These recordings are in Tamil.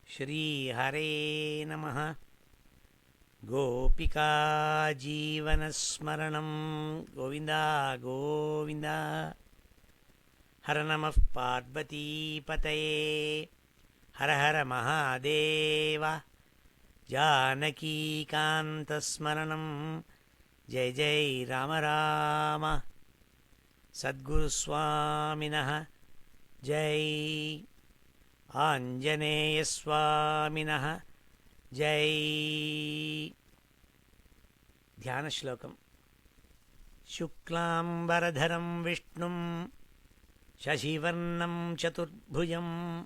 श्रीहरे नमः। गोपिका जीवनस्मरणं गोविन्दा गोविन्दा। हर नमः पार्वतीपतये हर हर महादेव। जानकीकान्तस्मरणं जय जय राम राम। सद्गुरुस्वामिनः जय। आञ्जनेयस्वामिनः जय। ध्यानश्लोकम्। शुक्लाम्बरधरं विष्णुं शशिवर्णं चतुर्भुजं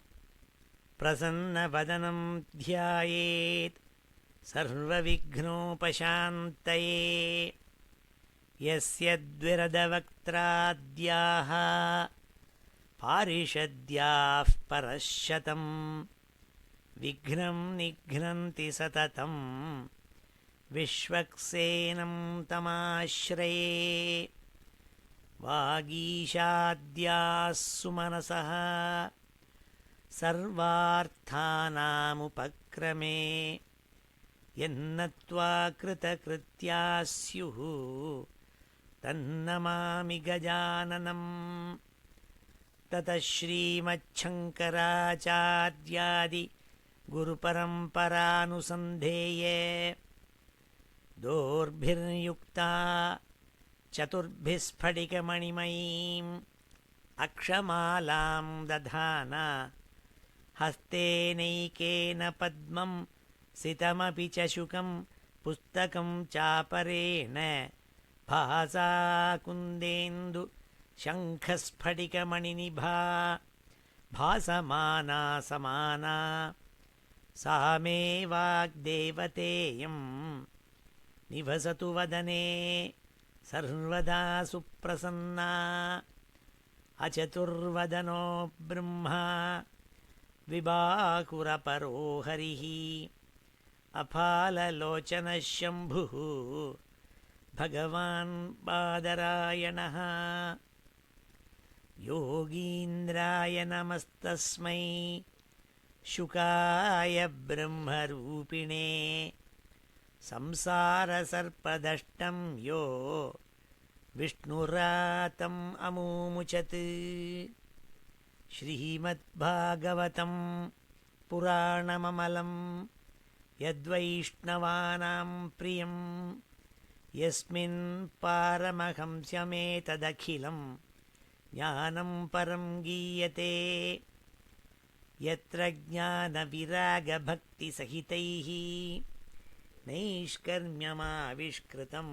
प्रसन्नवदनं ध्यायेत् सर्वविघ्नोपशान्तये। यस्य द्विरदवक्त्राद्याः पारिषद्याः परशतं विघ्नं निघ्नन्ति सततं विश्वक्सेनं तमाश्रये। वागीशाद्याः सुमनसः सर्वार्थानामुपक्रमे यन्नत्वा कृतकृत्याः स्युः तन्नमामि गजाननम्। ततः श्रीमच्छङ्कराचार्यादि गुरुपरम्परानुसन्धेये दोर्भिर्युक्ता चतुर्भिः स्फटिकमणिमयीम् अक्षमालां दधाना हस्तेनैकेन पद्मं सितमपि च शुकं पुस्तकं चापरेण भासा कुन्देन्दु शङ्खस्फटिकमणिनिभा भासमाना समाना सा मे वाग्देवतेयं निवसतु वदने सर्वदा सुप्रसन्ना। अचतुर्वदनो ब्रह्मा विबाकुरपरो हरिः अफाललोचनः शम्भुः भगवान् बादरायणः। योगीन्द्राय नमस्तस्मै शुकाय ब्रह्मरूपिणे संसारसर्पदष्टं यो विष्णुरातम् अमूमुचत्। श्रीमद्भागवतं पुराणममलं यद्वैष्णवानां प्रियं यस्मिन् पारमहंस्यमेतदखिलं ज्ञानं परं गीयते। यत्र ज्ञानविरागभक्तिसहितैः नैष्कर्म्यमाविष्कृतं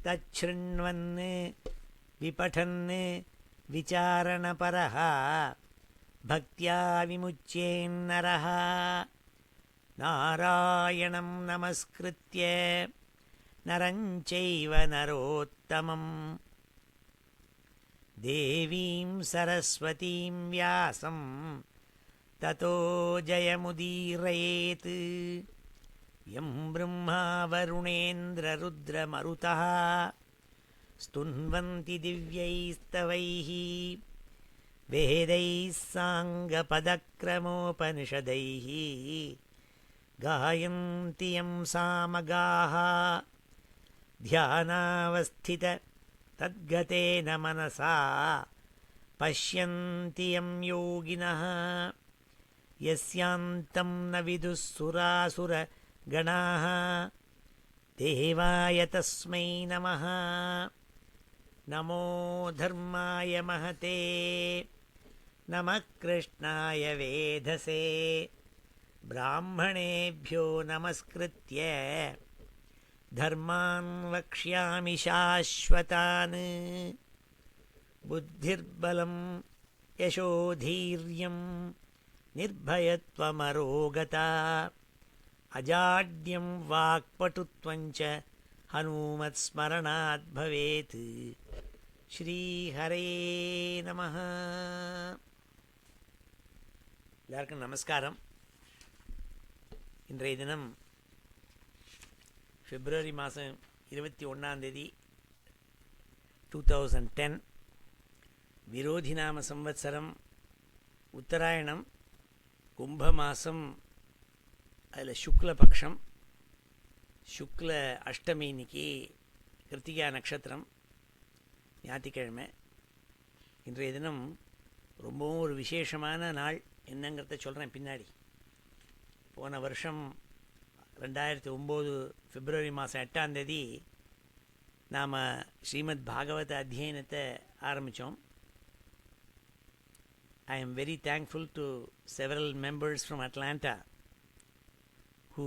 तच्छृण्वन् विपठन् विचारणपरः भक्त्या विमुच्येन्नरः। नारायणं नमस्कृत्य नरं चैव नरोत्तमं देवीं सरस्वतीं व्यासं ततो जयमुदीरयेत्। यं ब्रह्मा वरुणेन्द्ररुद्रमरुतः स्तुन्वन्ति दिव्यैस्तवैः वेदैः साङ्गपदक्रमोपनिषदैः गायन्ति यं सामगाः ध्यानावस्थिततद्गतेन मनसा पश्यन्ति यं योगिनः। यस्यान्तं न विदुः सुरासुरगणाः देवाय तस्मै नमः। नमो धर्माय महते नमः कृष्णाय वेधसे ब्राह्मणेभ्यो नमस्कृत्य धर्मान् वक्ष्यामि शाश्वतान्। बुद्धिर्बलं यशोधैर्यं निर्भयत्वमरोगता अजाड्यं वाक्पटुत्वं च हनुमत्स्मरणात् भवेत्। श्रीहरे नमः। எல்லாருக்கும் நமஸ்காரம். இன்றைய தினம் பிப்ரவரி மாதம் 21 2010 विरोधिनाम संवत्सरम उत्तरायणम கும்ப மாதம் அதில் சுக்லபக்ஷம் சுக்ல அஷ்டமி இன்னைக்கு கிருத்திகா நட்சத்திரம் ஞாயிற்றுக்கிழமை. இன்றைய தினம் ரொம்பவும் ஒரு விசேஷமான நாள். என்னங்கிறத சொல்கிறேன் பின்னாடி. போன வருஷம் 2009 பிப்ரவரி மாதம் 8ஆம் தேதி நாம் ஸ்ரீமத் பாகவத அத்தியனத்தை ஆரம்பித்தோம். I am very thankful to several members from Atlanta who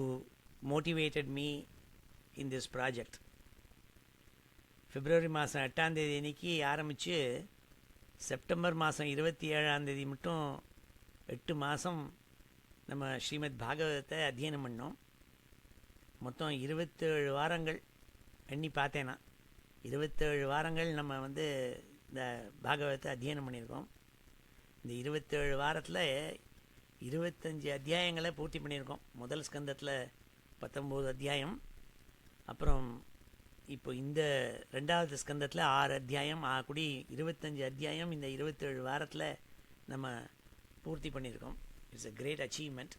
motivated me in this project. பிப்ரவரி மாதம் 8ஆம் தேதி அன்றைக்கி ஆரம்பித்து செப்டம்பர் மாதம் 27ஆம் தேதி மட்டும் 8 மாதம் நம்ம ஸ்ரீமத் பாகவதத்தை அத்தியனம் பண்ணோம். மொத்தம் 27 வாரங்கள் எண்ணி பார்த்தேன்னா 27 வாரங்கள் நம்ம இந்த பாகவதத்தை அத்தியனம் பண்ணியிருக்கோம். இந்த 27 வாரத்தில் 25 அத்தியாயங்களை பூர்த்தி பண்ணியிருக்கோம். முதல் ஸ்கந்தத்தில் 19 அத்தியாயம், அப்புறம் இப்போ இந்த 2வது ஸ்கந்தத்தில் 6 அத்தியாயம் ஆகக்கூடி 25 அத்தியாயம் இந்த 27 வாரத்தில் நம்ம பூர்த்தி பண்ணியிருக்கோம். It's a great achievement.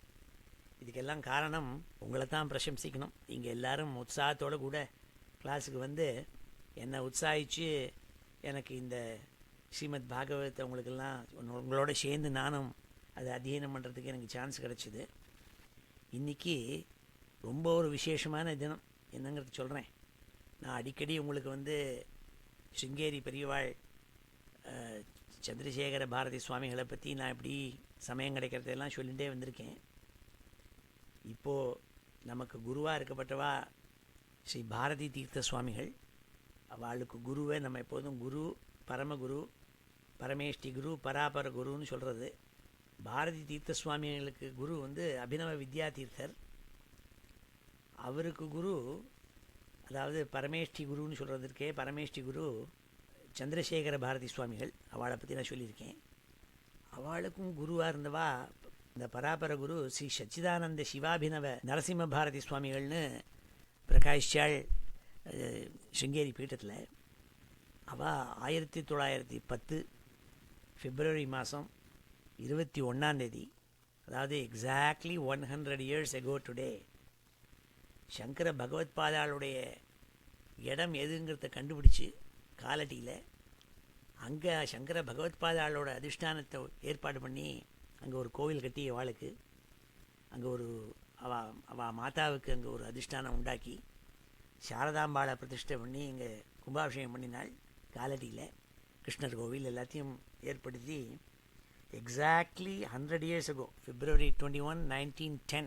இதுக்கெல்லாம் காரணம் உங்களை தான் பிரசம்சிக்கணும். நீங்கள் எல்லோரும் உற்சாகத்தோடு கூட கிளாஸுக்கு என்னை உற்சாகித்து எனக்கு இந்த ஸ்ரீமத் பாகவதத்தை உங்களோட சேர்ந்து நானும் அதை அத்தியனம் பண்ணுறதுக்கு எனக்கு சான்ஸ் கிடச்சிது. இன்றைக்கி ரொம்ப ஒரு விசேஷமான தினம். என்னங்கிறது சொல்கிறேன். நான் அடிக்கடி உங்களுக்கு ஸ்ருங்கேரி பெரியவாள் சந்திரசேகர பாரதி சுவாமிகளை பற்றி நான் எப்படி சமயம் கிடைக்கிறதெல்லாம் சொல்லிகிட்டே வந்திருக்கேன். இப்போது நமக்கு குருவாக இருக்கப்பட்டவா ஸ்ரீ பாரதி தீர்த்த சுவாமிகள். அவளுக்கு குருவை நம்ம எப்போதும் குரு, பரமகுரு, பரமேஷ்டி குரு, பராபர குருன்னு சொல்கிறது. பாரதி தீர்த்த சுவாமிகளுக்கு குரு அபினவ வித்யா தீர்த்தர். அவருக்கு குரு, அதாவது பரமேஷ்டி குருன்னு சொல்கிறதுக்கே பரமேஷ்டி குரு சந்திரசேகர பாரதி சுவாமிகள். அவளை பற்றி நான் சொல்லியிருக்கேன். அவளுக்கும் குருவாக இருந்தவா இந்த பராபர குரு ஸ்ரீ சச்சிதானந்த சிவாபினவ நரசிம்ம பாரதி சுவாமிகள்னு பிரகாஷாள் ஸ்ருங்கேரி பீட்டத்தில். அவள் 1910 பிப்ரவரி மாதம் 21ஆம் தேதி, அதாவது exactly 100 years ago today, Shankara பகவத்பாதாளுடைய இடம் எதுங்கிறத கண்டுபிடிச்சி காலட்டியில் அங்கே சங்கர பகவத்பாதாளோட அதிஷ்டானத்தை ஏற்பாடு பண்ணி அங்கே ஒரு கோவில் கட்டி அவளுக்கு அங்கே அவள் மாதாவுக்கு அங்கே ஒரு அதிஷ்டானம் உண்டாக்கி சாரதாம்பாளை பிரதிஷ்டை பண்ணி இங்கே கும்பாபிஷேகம் பண்ணினாள். காலட்டியில் கிருஷ்ணர் கோவில் எல்லாத்தையும் ஏற்படுத்தி எக்ஸாக்ட்லி 100 years ago February 21, 1910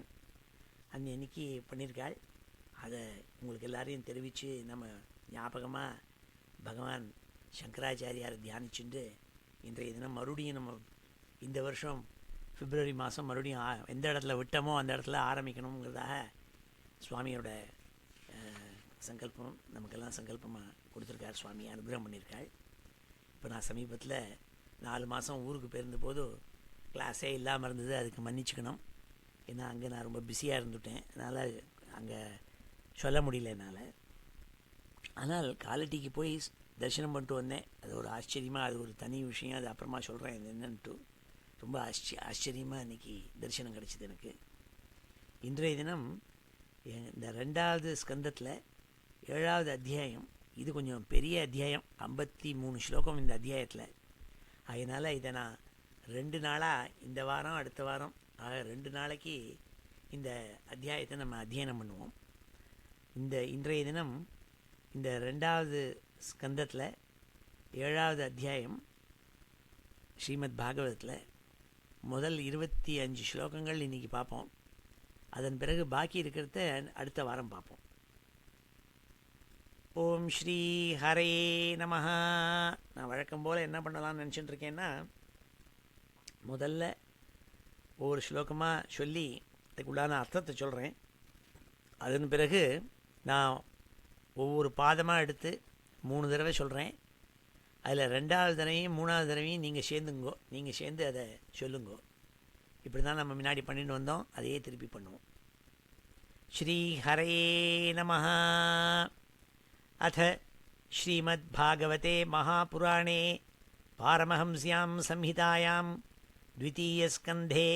அந்த அன்றைக்கி பண்ணியிருக்காள். அதை உங்களுக்கு எல்லாரையும் தெரிவித்து நம்ம ஞாபகமாக பகவான் சங்கராச்சாரியாரை தியானிச்சுட்டு இன்றைய தினம் மறுபடியும் நம்ம இந்த வருஷம் பிப்ரவரி மாதம் மறுபடியும் எந்த இடத்துல விட்டோமோ அந்த இடத்துல ஆரம்பிக்கணுங்கிறதாக சுவாமியோட சங்கல்பம் நமக்கெல்லாம் சங்கல்பமாக கொடுத்துருக்கார். சுவாமி அனுகிரகம் பண்ணியிருக்காள். இப்போ நான் சமீபத்தில் 4 மாதம் ஊருக்கு போயிருந்த போது கிளாஸே இல்லாமல் இருந்தது. அதுக்கு மன்னிச்சுக்கணும். ஏன்னா அங்கே நான் ரொம்ப பிஸியாக இருந்துவிட்டேன். அதனால் அங்கே சொல்ல முடியல என்னால். ஆனால் காலட்டிக்கு போய் தரிசனம் பண்ணிட்டு வந்தேன். அது ஒரு ஆச்சரியமாக, அது ஒரு தனி விஷயம். அது அப்புறமா சொல்கிறேன் இது என்னன்ட்டு. ரொம்ப ஆச்சரியமாக இன்றைக்கி தரிசனம் கிடச்சிது எனக்கு. இன்றைய தினம் இந்த 2வது ஸ்கந்தத்தில் 7வது அத்தியாயம். இது கொஞ்சம் பெரிய அத்தியாயம், 53 ஸ்லோகம் இந்த அத்தியாயத்தில். அதனால் இதை நான் 2 நாளாக, இந்த வாரம் அடுத்த வாரம், 2 நாளைக்கு இந்த அத்தியாயத்தை நம்ம அத்தியனம் பண்ணுவோம். இன்றைய தினம் இந்த 2வது ஸ்கந்தத்தில் 7வது அத்தியாயம் ஸ்ரீமத் பாகவதத்தில் முதல் 25 ஸ்லோகங்கள் இன்றைக்கி பார்ப்போம். அதன் பிறகு பாக்கி இருக்கிறத அடுத்த வாரம் பார்ப்போம். ஓம் ஸ்ரீ ஹரே நமஹ. நான் வழக்கம் போல் என்ன பண்ணலாம்னு நினச்சிட்டு இருக்கேன்னா, முதல்ல ஒவ்வொரு ஸ்லோகமாக சொல்லி அதுக்குள்ளான அர்த்தத்தை சொல்கிறேன். அதன் பிறகு நான் ஒவ்வொரு பாதமாக எடுத்து 3 தடவை சொல்கிறேன். அதில் 2வது தடவையும் 3வது தடவையும் நீங்கள் சேர்ந்து அதை சொல்லுங்கோ. இப்படி தான் நம்ம முன்னாடி பண்ணிட்டு வந்தோம். அதையே திருப்பி பண்ணுவோம். ஸ்ரீ ஹரே நமஹ. அத ஸ்ரீமத்பாகவதே மகாபுராணே பாரமஹம்ஸ்யாம் சம்ஹிதாயாம் द्वितीयस्कन्धे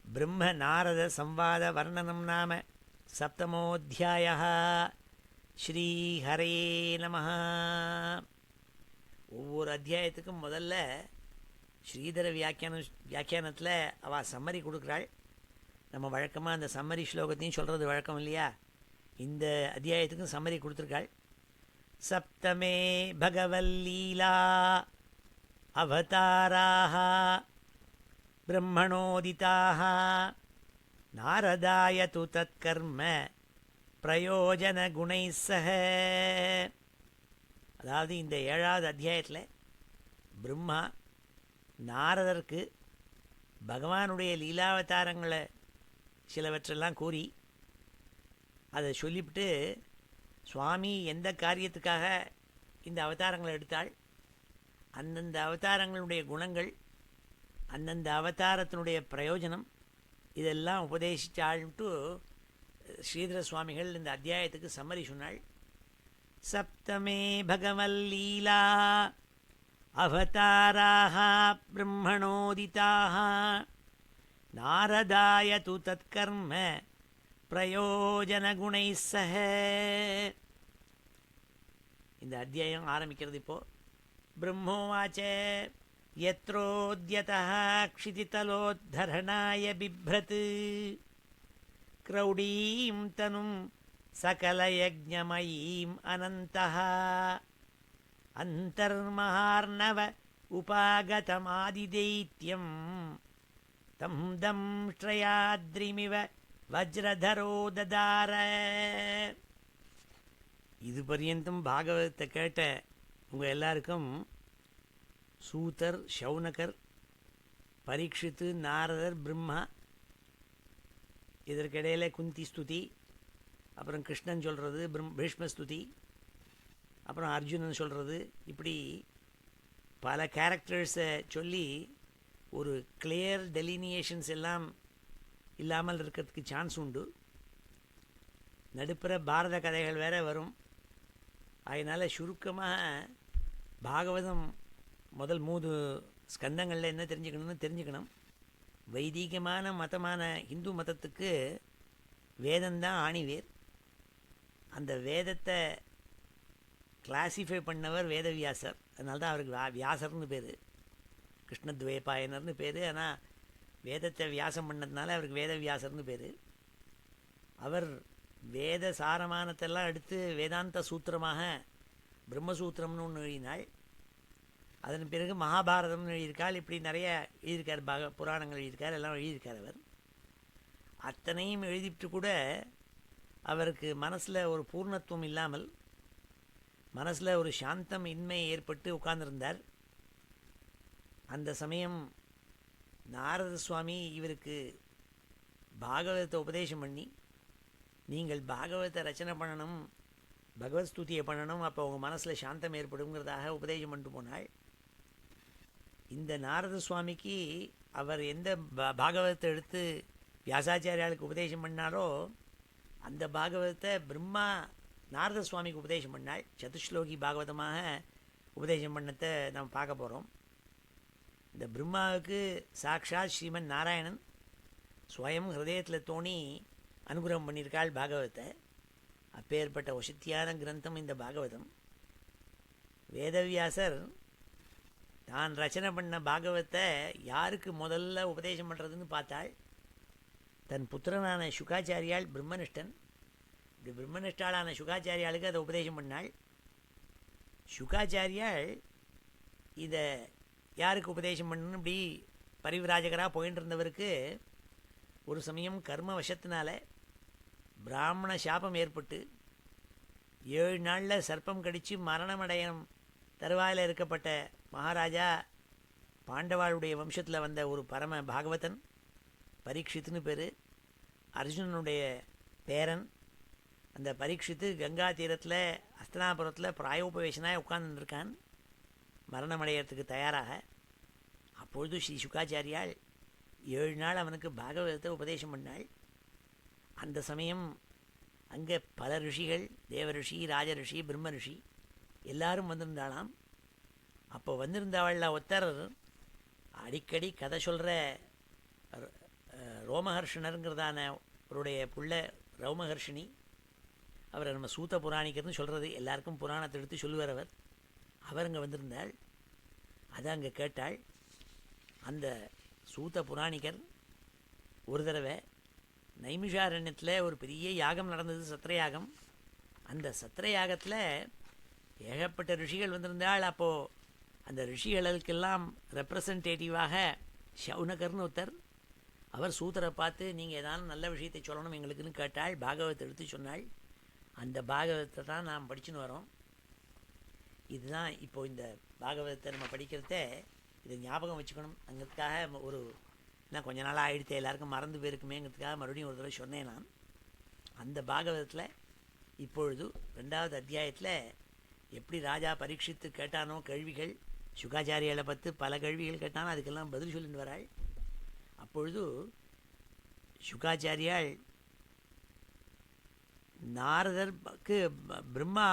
பிரம்ம நாரத சம்வாத வர்ணனம் நாம சப்தமோऽத்தியாயः. ஸ்ரீஹரே நமः. ஒவ்வொரு அத்தியாயத்துக்கும் முதல்ல ஸ்ரீதர வியாக்கியானத்தில் அவள் சம்மரி கொடுக்குறாள். நம்ம வழக்கமாக அந்த சம்மரி ஸ்லோகத்தையும் சொல்கிறது வழக்கம் இல்லையா? இந்த அத்தியாயத்துக்கும் சம்மரி கொடுத்துருக்காள். சப்தமே பகவல்லீலா அவதாராः பிரம்மணோதிதாः நாரதாய து தத்கர்ம பிரயோஜன குணைः சஹ. அதாவது இந்த 7வது அத்தியாயத்தில் பிரம்மா நாரதருக்கு பகவானுடைய லீலாவதாரங்களை சிலவற்றெல்லாம் கூறி அதை சொல்லிவிட்டு சுவாமி எந்த காரியத்துக்காக இந்த அவதாரங்களை எடுத்தாள், அந்தந்த அவதாரங்களுடைய குணங்கள், அந்தந்த அவதாரத்தினுடைய பிரயோஜனம், இதெல்லாம் உபதேசித்தாள்ட்டு ஸ்ரீதர சுவாமிகள் இந்த அத்தியாயத்துக்கு சம்மரி சொன்னாள். சப்தமே பகவல்லீலா அவதாராः பிரம்மணோதிதாः நாரதாய து தத்கர்ம பிரயோஜன குணைः சஹ. இந்த அத்தியாயம் ஆரம்பிக்கிறது இப்போ. பிரம்மோவாச்ச யத்ரோத்யதः க்ஷிதிதலோத்தரணாய பிப்ரத் க்ரௌடீம் தனும் சகலயஜ்ஞமயீம் அனந்தः அந்தர்மஹார்ணவ உபாகதமாதிதைத்யம் தம் தம்ஷ்ட்ரயாத்ரிமிவ வஜ்ரதரோ ததார. இது பர்யந்தம் பாகவதத்தை கேட்ட உங்கள் எல்லாருக்கும் சூதர், சௌனகர், பரீட்சித்து, நாரதர், பிரம்மா, இதற்கிடையில் குந்தி ஸ்துதி, அப்புறம் கிருஷ்ணன் சொல்கிறது, பீஷ்ம ஸ்துதி, அப்புறம் அர்ஜுனன் சொல்கிறது, இப்படி பல கேரக்டர்ஸை சொல்லி ஒரு கிளியர் டெலினியேஷன்ஸ் எல்லாம் இல்லாமல் இருக்கிறதுக்கு சான்ஸ் உண்டு. நடுப்புற பாரத கதைகள் வேறு வரும். அதனால் சுருக்கமாக பாகவதம் முதல் 3 ஸ்கந்தங்களில் என்ன தெரிஞ்சுக்கணும். வைதிகமான மதமான இந்து மதத்துக்கு வேதம்தான் ஆணிவேர். அந்த வேதத்தை கிளாசிஃபை பண்ணவர் வேதவியாசர். அதனால தான் அவருக்கு வியாசர்னு பேர், கிருஷ்ணத்வேபாயனர்னு பேர். ஆனால் வேதத்தை வியாசம் பண்ணதுனால அவருக்கு வேதவியாசர்னு பேர். அவர் வேத சாரமானத்தெல்லாம் எடுத்து வேதாந்த சூத்திரமாக பிரம்மசூத்திரம்னு ஒன்று எழுதினாள். அதன் பிறகு மகாபாரதம்னு எழுதியிருக்காள். இப்படி நிறைய எழுதியிருக்கார், புராணங்கள் எழுதியிருக்கார், எல்லாம் எழுதியிருக்கார். அவர் அத்தனையும் எழுதிட்டு கூட அவருக்கு மனசில் ஒரு பூர்ணத்துவம் இல்லாமல், மனசில் ஒரு சாந்தம் இன்மை ஏற்பட்டு உட்கார்ந்துருந்தார். அந்த சமயம் நாரத சுவாமி இவருக்கு பாகவதத்தை உபதேசம் பண்ணி, நீங்கள் பாகவதத்தை ரச்சனை பண்ணணும், பகவத் ஸ்துதியை பண்ணணும், அப்போ உங்கள் மனசில் சாந்தம் ஏற்படுங்கிறதாக உபதேசம் பண்ணிட்டு போனாள். இந்த நாரத சுவாமிக்கு அவர் எந்த பாகவதத்தை எடுத்து வியாசாச்சாரியாளுக்கு உபதேசம் பண்ணாரோ அந்த பாகவதத்தை பிரம்மா நாரத சுவாமிக்கு உபதேசம் பண்ணாள். சதுஸ்லோகி பாகவதமாக உபதேசம் பண்ணத்தை நம்ம பார்க்க போகிறோம். இந்த பிரம்மாவுக்கு சாக்ஷாத் ஸ்ரீமன் நாராயணன் ஸ்வயம் ஹிருதயத்தில் தோணி அனுகிரகம் பண்ணியிருக்காள் பாகவதத்தை. அப்பேற்பட்ட வசத்தியான கிரந்தம் இந்த பாகவதம். வேதவியாசர் தான் ரச்சனை பண்ண பாகவத்தை யாருக்கு முதல்ல உபதேசம் பண்ணுறதுன்னு பார்த்தாள். தன் புத்திரனான சுகாச்சாரியால் பிரம்மனிஷ்டன். இப்படி பிரம்மனிஷ்டாளான சுகாச்சாரியாளுக்கு அதை உபதேசம் பண்ணாள். சுகாச்சாரியால் இதை யாருக்கு உபதேசம் பண்ணணும், இப்படி பரிவிராஜகராக போயின்னு இருந்தவருக்கு ஒரு சமயம் கர்ம வசத்தினால பிராமண சாபம் ஏற்பட்டு 7 நாளில் சர்ப்பம் கடித்து மரணமடையும் தருவாயில் இருக்கப்பட்ட மகாராஜா, பாண்டவாளுடைய வம்சத்தில் வந்த ஒரு பரம பாகவதன், பரீட்சித்துன்னு பேர், அர்ஜுனனுடைய பேரன். அந்த பரீட்சித்து கங்கா தீரத்தில் அஸ்தனாபுரத்தில் பிராயோபவேசனாக உட்கார்ந்துருக்கான் மரணமடைகிறதுக்கு தயாராக. அப்பொழுது ஸ்ரீ சுகாச்சாரியால் 7 நாள் அவனுக்கு பாகவதத்தை உபதேசம் பண்ணாள். அந்த சமயம் அங்கே பல ரிஷிகள், தேவ ரிஷி, ராஜ ரிஷி, பிரம்ம ரிஷி எல்லாரும் வந்திருந்தாளாம். அப்போ வந்திருந்தவள் ஒருத்தர் அடிக்கடி கதை சொல்கிற ரோமஹர்ஷனருங்கிறதான அவருடைய புள்ள ரோமஹர்ஷினி, அவரை நம்ம சூத்த புராணிக்கர்னு சொல்கிறது, எல்லாருக்கும் புராணத்தை எடுத்து சொல்லுவார் அவர். அவர் அங்கே வந்திருந்தாள். அதை அங்கே கேட்டாள். அந்த சூத்த புராணிகர் ஒரு தடவை நைமிஷாரண்யத்தில் ஒரு பெரிய யாகம் நடந்தது, சத்திரயாகம். அந்த சத்திரயாகத்தில் ஏகப்பட்ட ரிஷிகள் வந்திருந்தாள். அப்போது அந்த ரிஷிகளுக்கெல்லாம் ரெப்ரசன்டேட்டிவாக ஷவுனகர்னு ஒருத்தர், அவர் சூத்தரை பார்த்து நீங்கள் ஏதாவது நல்ல விஷயத்தை சொல்லணும் எங்களுக்குன்னு கேட்டாள். பாகவத்தை எடுத்து சொன்னாள். அந்த பாகவத்தை தான் நாம் படிச்சுன்னு வரோம். இதுதான் இப்போது இந்த பாகவதத்தை நம்ம படிக்கிறத இதை ஞாபகம் வச்சுக்கணும். அங்கிறதுக்காக ஒரு நான் கொஞ்ச நாளாக ஆகிடுத்தே எல்லாருக்கும் மறந்து போயிருக்குமேங்கிறதுக்காக மறுபடியும் ஒரு தடவை சொன்னேன். நான் அந்த பாகவதத்தில் இப்பொழுது 2வது அத்தியாயத்தில் எப்படி ராஜா பரீட்சித்து கேட்டானோ கேள்விகள், சுகாச்சாரியாலை பற்றி பல கேள்விகள் கேட்டானோ அதுக்கெல்லாம் பதில் சொல்லிட்டு வராள். அப்பொழுது சுகாச்சாரியால் நாரதருக்கு பிரம்மா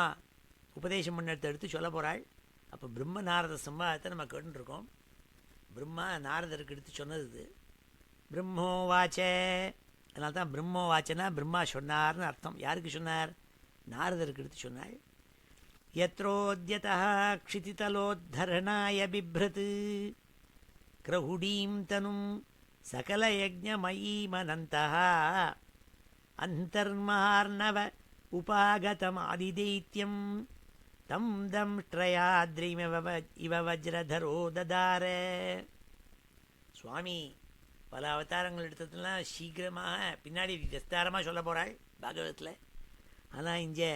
உபதேசம் பண்ணத்தை எடுத்து சொல்ல போகிறாள். அப்போ பிரம்ம நாரத சம்பாதத்தை நம்ம கேட்டுருக்கோம். பிரம்மா நாரதருக்கு எடுத்து சொன்னது இது. பிரம்மோ வாச்சே, அதனால தான் பிரம்மோ வாச்சனா பிரம்மா சொன்னார்னு அர்த்தம். யாருக்கு சொன்னார்? நாரதருக்கு எடுத்து சொன்னாள். யத்ரோத்யதா க்ஷிதிதலோத்தரணாய பிப்ரத் கிரஹுடீம் தனும் சகலயஜ்ஞமயீமனந்தः அந்தர்மஹார்ணவ உபாகதமாதிதைத்யம் தம் தம்ஷ்ட்ரயாத்ரிமிவ இவ வஜ்ரதரோ ததார. சுவாமி பல அவதாரங்கள் எடுத்ததுலாம் சீக்கிரமாக பின்னாடி விஸ்தாரமாக சொல்ல போகிறாள் பாகவதத்தில். ஆனால் இங்கே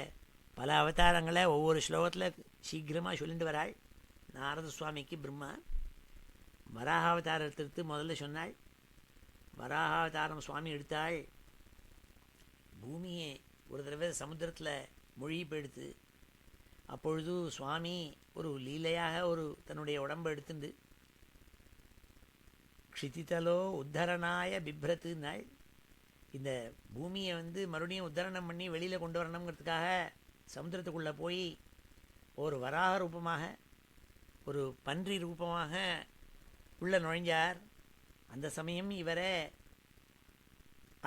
பல அவதாரங்களை ஒவ்வொரு ஸ்லோகத்தில் சீக்கிரமாக சொல்லிட்டு வராள். நாரத சுவாமிக்கு பிரம்மா வராகாவதாரம் எடுத்து முதல்ல சொன்னாள். வராகாவதாரம் சுவாமி எடுத்தாள். பூமியை ஒரு தடவை சமுத்திரத்தில் மொழி போயிடுத்து. அப்பொழுது சுவாமி ஒரு லீலையாக ஒரு தன்னுடைய உடம்பை எடுத்துண்டு க்ஷிதிதலோ உத்தரணாய பிப்ரத்து நாள், இந்த பூமியை மறுபடியும் உத்தரணம் பண்ணி வெளியில் கொண்டு வரணுங்கிறதுக்காக சமுத்திரத்துக்குள்ளே போய் ஒரு வராக ரூபமாக ஒரு பன்றி ரூபமாக உள்ள நுழைஞ்சார். அந்த சமயம் இவரை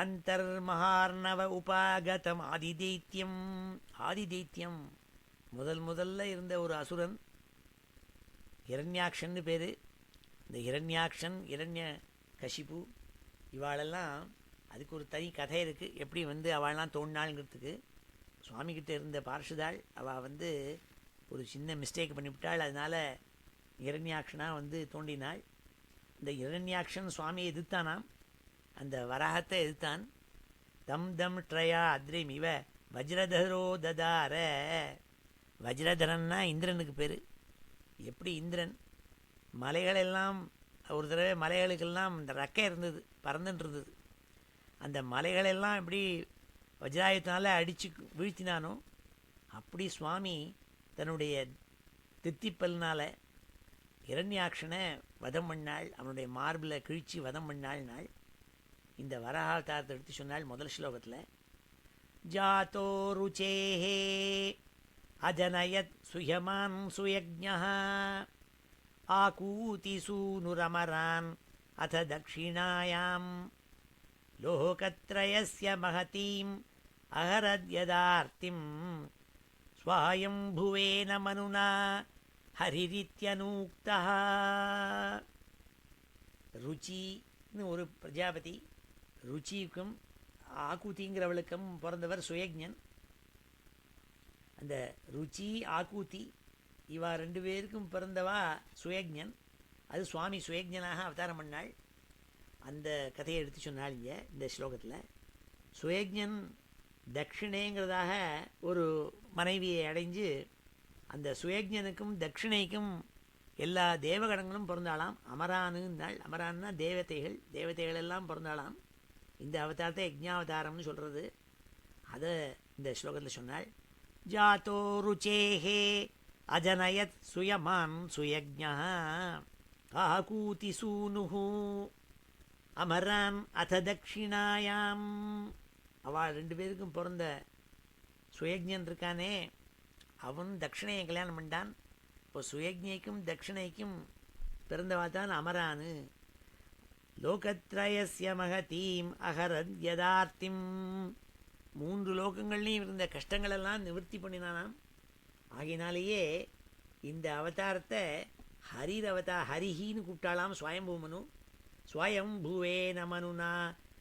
அந்தர்மஹார்ணவ உபாகதம் ஆதிதைத்தியம், ஆதிதைத்தியம் முதல்ல இருந்த ஒரு அசுரன் இரண்யாக்ஷன்னு பேர். இந்த இரண்யாக்ஷன், இரண்ய கஷிபு, இவாளெல்லாம் அதுக்கு ஒரு தனி கதை இருக்குது. எப்படி அவள்லாம் தோண்டினாளுங்கிறதுக்கு சுவாமிகிட்ட இருந்த பார்ஷதாள் அவள் ஒரு சின்ன மிஸ்டேக் பண்ணிவிட்டாள். அதனால் இரண்யாக்ஷனாக தோண்டினாள். இந்த இரண்யாக்ஷன் சுவாமியை எதிர்த்தானாம், அந்த வராகத்தை எதிர்த்தான். தம் தம் ட்ரயா அத்ரிம் இவ வஜ்ரதரோ ததார. வஜ்ரதரன்னா இந்திரனுக்கு பேர். எப்படி இந்திரன் மலைகளெல்லாம் ஒரு தடவை மலைகளுக்கெல்லாம் இந்த ரெக்கை இருந்தது, பறந்துட்டு இருந்தது. அந்த மலைகளெல்லாம் எப்படி வஜ்ராயுத்தினால அடித்து வீழ்த்தினானோ அப்படி சுவாமி தன்னுடைய தித்திப்பல்னால் இரண்யாக்ஷனை வதம் பண்ணாள். அவனுடைய மார்பில் கிழிச்சு வதம் பண்ணாள்னாள். இந்த வராகாவதாரத்தை எடுத்து சொன்னாள் முதல் ஸ்லோகத்தில். ஜாத்தோ ருச்சேஹே அஜனயத் சுயமான் சுயஜ்ஞः ஆகூதி சூனுரமரான் அத தக்ஷிணாயாம் லோகத்ரயஸ்ய மகதீம் அஹரத்யதார்த்திம் ஸ்வயம்புவேன மனுனா ஹரிரித்யனூக்தः. ருச்சின்னு ஒரு பிரஜாபதி, ருச்சிக்கும் ஆக்கூதிங்கிறவளுக்கும் பிறந்தவர் சுயஜ்ஞன். அந்த ருச்சி ஆக்கூதி இவா 2 பேருக்கும் பிறந்தவா சுயஜ்ஞன். அது சுவாமி சுயஜ்ஞனாக அவதாரம் பண்ணாள். அந்த கதையை எடுத்து சொன்னாள் இங்கே இந்த ஸ்லோகத்தில். சுயஜ்ஞன் தட்சிணேங்கிறதாக ஒரு மனைவியை அடைஞ்சு அந்த சுயஜ்ஞனுக்கும் தட்சிணைக்கும் எல்லா தேவகணங்களும் பிறந்தாளாம். அமரானுன்னாள். அமரான்னா தேவதைகள், தேவதைகள் எல்லாம் பிறந்தாளாம். இந்த அவதாரத்தை யஜ்ஞாவதாரம்னு சொல்கிறது. அதை இந்த ஸ்லோகத்தில் சொன்னாள். ஜாத்தோ ருச்சேஹே அஜனயத் சுயமான் சுயஜ்ஞः ஆகூதி சூனுஹு அமரான் அத தக்ஷிணாயாம். அவள் 2 பேருக்கும் பிறந்த சுயஜ்ஞன் இருக்கானே, அவன் தட்சிணையை கல்யாணம் பண்ணான். இப்போ சுயஜ்ஞைக்கும் தட்சிணைக்கும் பிறந்தவா தான் அமரானு. லோகத்ரயஸ்ய மகதீம் அகரத் யதார்த்திம். 3 லோகங்கள்லையும் இருந்த கஷ்டங்களெல்லாம் நிவர்த்தி பண்ணினானாம். ஆகினாலேயே இந்த அவதாரத்தை ஹரிஹின்னு கூப்பிட்டாலாம் ஸ்வயம்பூமனு. ஸ்வயம்புவே நமனுனா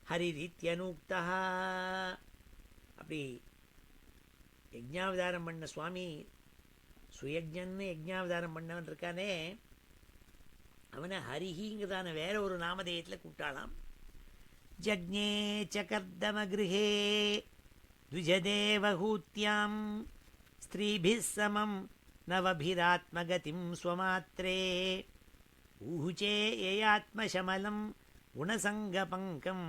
ஹரிரித்யனுக்தா. அப்படி யஜ்ஞாவதாரம் பண்ண சுவாமி, சுயஜன்னு யஜ்ஞாவதாரம் பண்ணவன் இருக்கானே, அவனை ஹரிஹிங்கிறதான வேற ஒரு நாமதேயத்தில் கூப்பிட்டாலாம். ஜக்ஞே சகர்தமகிருஹே த்விஜதேவஹூத்யாம் ஸ்திரீபிஸ் சமம் நவபிராத்மகதிம் ஸ்வமாத்ரே ஊஹுச்சே ஏயாத்மசமலம் குணசங்கபங்கம்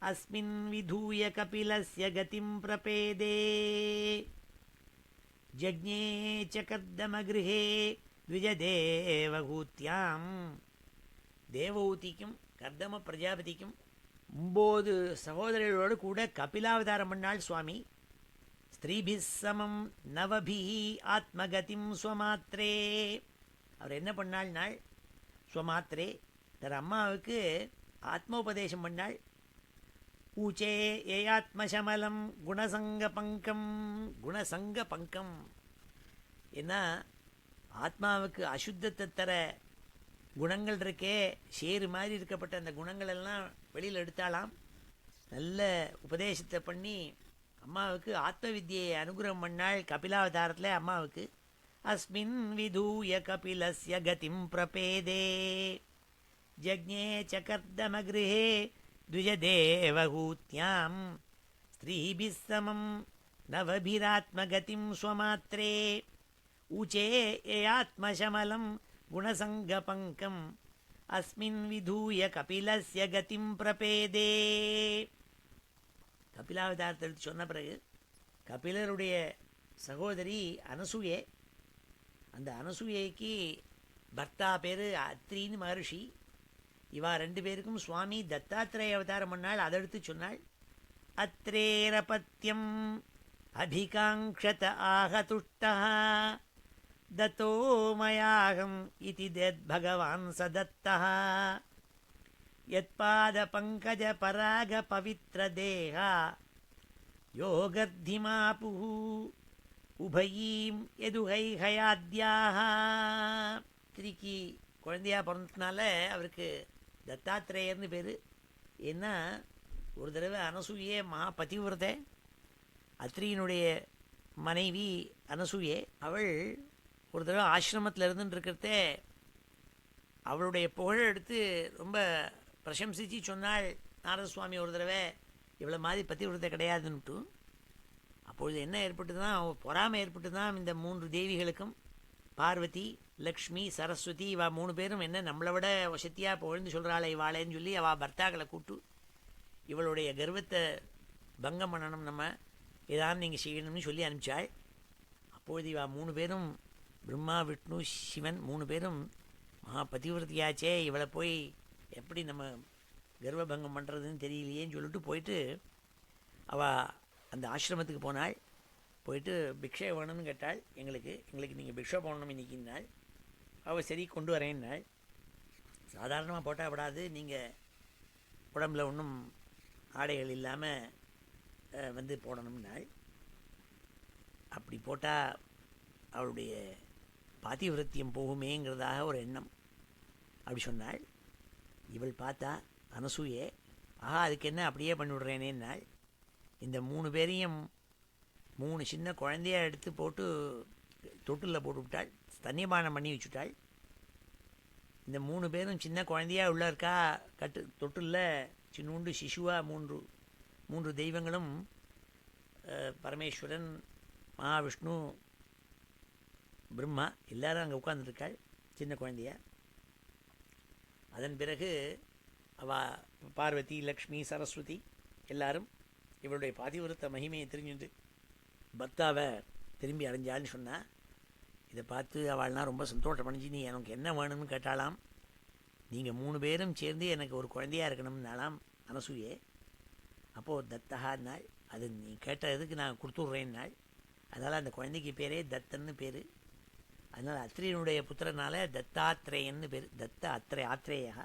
அஸ்மின் விதூய கபிலஸ்ய கதிம் பிரபேதே. ஜக்ஞே சகர்தமகிருஹே த்விஜதேவஹூத்யாம். தேவஹூதிக்கும் கர்தம பிரஜாபதிக்கும் 9 சகோதரர்களோடு கூட கபிலாவதாரம் பண்ணாள் சுவாமி. ஸ்திரீபிஸ் சமம் நவபிஹி ஆத்மகதிம் ஸ்வமாத்ரே. அவர் என்ன பண்ணாள் நாள் ஸ்வமாத்ரே, தன் அம்மாவுக்கு ஆத்மோபதேசம் பண்ணாள். ஊச்சே ஏயாத்மசமலம் குணசங்க பங்கம். குணசங்க பங்கம் ஏன்னா ஆத்மாவுக்கு அசுத்தத்தை தர குணங்கள் இருக்கே, ஷேரு மாதிரி இருக்கப்பட்ட அந்த குணங்கள் எல்லாம் வெளியில் எடுத்தாலாம். நல்ல உபதேசத்தை பண்ணி அம்மாவுக்கு ஆத்ம வித்யை அனுகிரகம் பண்ணாள் கபிலாவதாரத்தில் அம்மாவுக்கு. அஸ்மின் விதூய கபிலஸ்ய கதிம் பிரபேதே ஜக்ஞே சகர்தமகிருஹே த்விஜதேவஹூத்யாம் ஸ்திரீபிஸ் சமம் நவபிராத்மகதிம் ஸ்வமாத்ரே ஊச்சே ஏயாத்மசமலம் குணசங்கபங்கம் அஸ்மின் விதூய கபிலஸ்ய கதிம் பிரபேதே. கபிலாவதாரத்தை எடுத்து சொன்ன பிறகு கபிலருடைய சகோதரி அனசூயே, அந்த அனசூயைக்கு பர்த்தா பேர் அத்ரின்னு மகர்ஷி. இவா 2 பேருக்கும் சுவாமி தத்தாத்திரேய அவதாரம் பண்ணாள். அதை எடுத்து சொன்னாள். அத்ரேரபத்யம் அபிகாங்க்ஷத ஆகதுஷ்டா தத்தோ மயாகம் இதி தத் பகவான் சதத்தः யத்பாத பங்கஜ பராக பவித்ர தேஹா யோகர்திமாபுஹு உபயீம் எதுகை ஹயாத்யாக. திரிக்கு குழந்தையா பிறந்ததுனால அவருக்கு தத்தாத்திரேயர்னு பேர். ஏன்னா ஒரு தடவை அனசூயே மகா பதிவிரதை, அத்ரியினுடைய மனைவி அனசூயே, அவள் ஒரு தடவை ஆசிரமத்தில் இருந்துருக்கிறதே அவளுடைய புகழை எடுத்து ரொம்ப பிரசம்சித்து சொன்னாள். நாரத சுவாமி ஒரு தடவை இவ்வளோ மாதிரி பதிவிரதை கிடையாதுன்னுட்டு. அப்பொழுது என்ன ஏற்பட்டு தான் பொறாமை ஏற்பட்டு தான் இந்த 3 தேவிகளுக்கும், பார்வதி, லக்ஷ்மி, சரஸ்வதி, இவா 3 பேரும் என்ன நம்மளை விட வசத்தியாக புகழ்ந்து சொல்கிறாளே இவாளேன்னு சொல்லி அவள் பர்த்தாக்களை கூட்டு இவளுடைய கர்வத்தை பங்கம் பண்ணணும், நம்ம ஏதாவது நீங்கள் செய்யணும்னு சொல்லி அனுப்பிச்சாள். அப்பொழுது இவா 3 பேரும் பிரம்மா, விஷ்ணு, சிவன் 3 பேரும் மகா பதிவிரதியாச்சே, இவளை போய் எப்படி நம்ம கர்வபங்கம் பண்ணுறதுன்னு தெரியலையேன்னு சொல்லிட்டு போயிட்டு அவள் அந்த ஆசிரமத்துக்கு போனாள். போயிட்டு பிக்ஷை வேணும்னு கேட்டாள். எங்களுக்கு நீங்கள் பிக்ஷை போடணும் இன்றைக்கின்னாள். அவள் சரி கொண்டு வரேன்னாள். சாதாரணமாக போட்டால் விடாது, நீங்கள் உடம்புல ஒன்றும் ஆடைகள் இல்லாமல் வந்து போடணும்னாள். அப்படி போட்டால் அவளுடைய பாதிவிரத்தியம் போகுமேங்கிறதாக ஒரு எண்ணம். அப்படி சொன்னாள். இவள் பார்த்தா அனசூயே, ஆஹா அதுக்கு என்ன அப்படியே பண்ணிவிடுறேனேன்னாள். இந்த 3 பேரையும் 3 சின்ன குழந்தைய எடுத்து போட்டு தொட்டிலில் போட்டு விட்டாள். ஸ்தன்யபானம் பண்ணி வச்சுட்டாள். இந்த 3 பேரும் சின்ன குழந்தையாக உள்ள இருக்கா. தொட்டிலில் சின்னூண்டு சிசுவாக 3 தெய்வங்களும், பரமேஸ்வரன், மகாவிஷ்ணு, பிரம்மா எல்லாரும் அங்கே உட்கார்ந்துருக்காள் சின்ன குழந்தைய. அதன் பிறகு அவள் பார்வதி, லக்ஷ்மி, சரஸ்வதி எல்லாரும் இவளுடைய பாதிவிரத்த மகிமையை தெரிஞ்சுட்டு பர்த்தாவை திரும்பி அடைஞ்சாள்னு சொன்னால், இதை பார்த்து அவள்லாம் ரொம்ப சந்தோஷப்படைஞ்சி நீ எனக்கு என்ன வேணும்னு கேட்டாலாம். நீங்கள் 3 பேரும் சேர்ந்து எனக்கு ஒரு குழந்தையாக இருக்கணும்னாலாம் அனசூயே. அப்போது தத்தகான்னாள். அது நீ கேட்ட இதுக்கு நான் கொடுத்துட்றேன்னாள். அதனால் அந்த குழந்தைக்கு பேரே தத்தன்னு பேர். அதனால் அத்ரியனுடைய புத்திரனால தத்தாத்ரேயன்னு பேர். தத்த ஆத்ரேயா.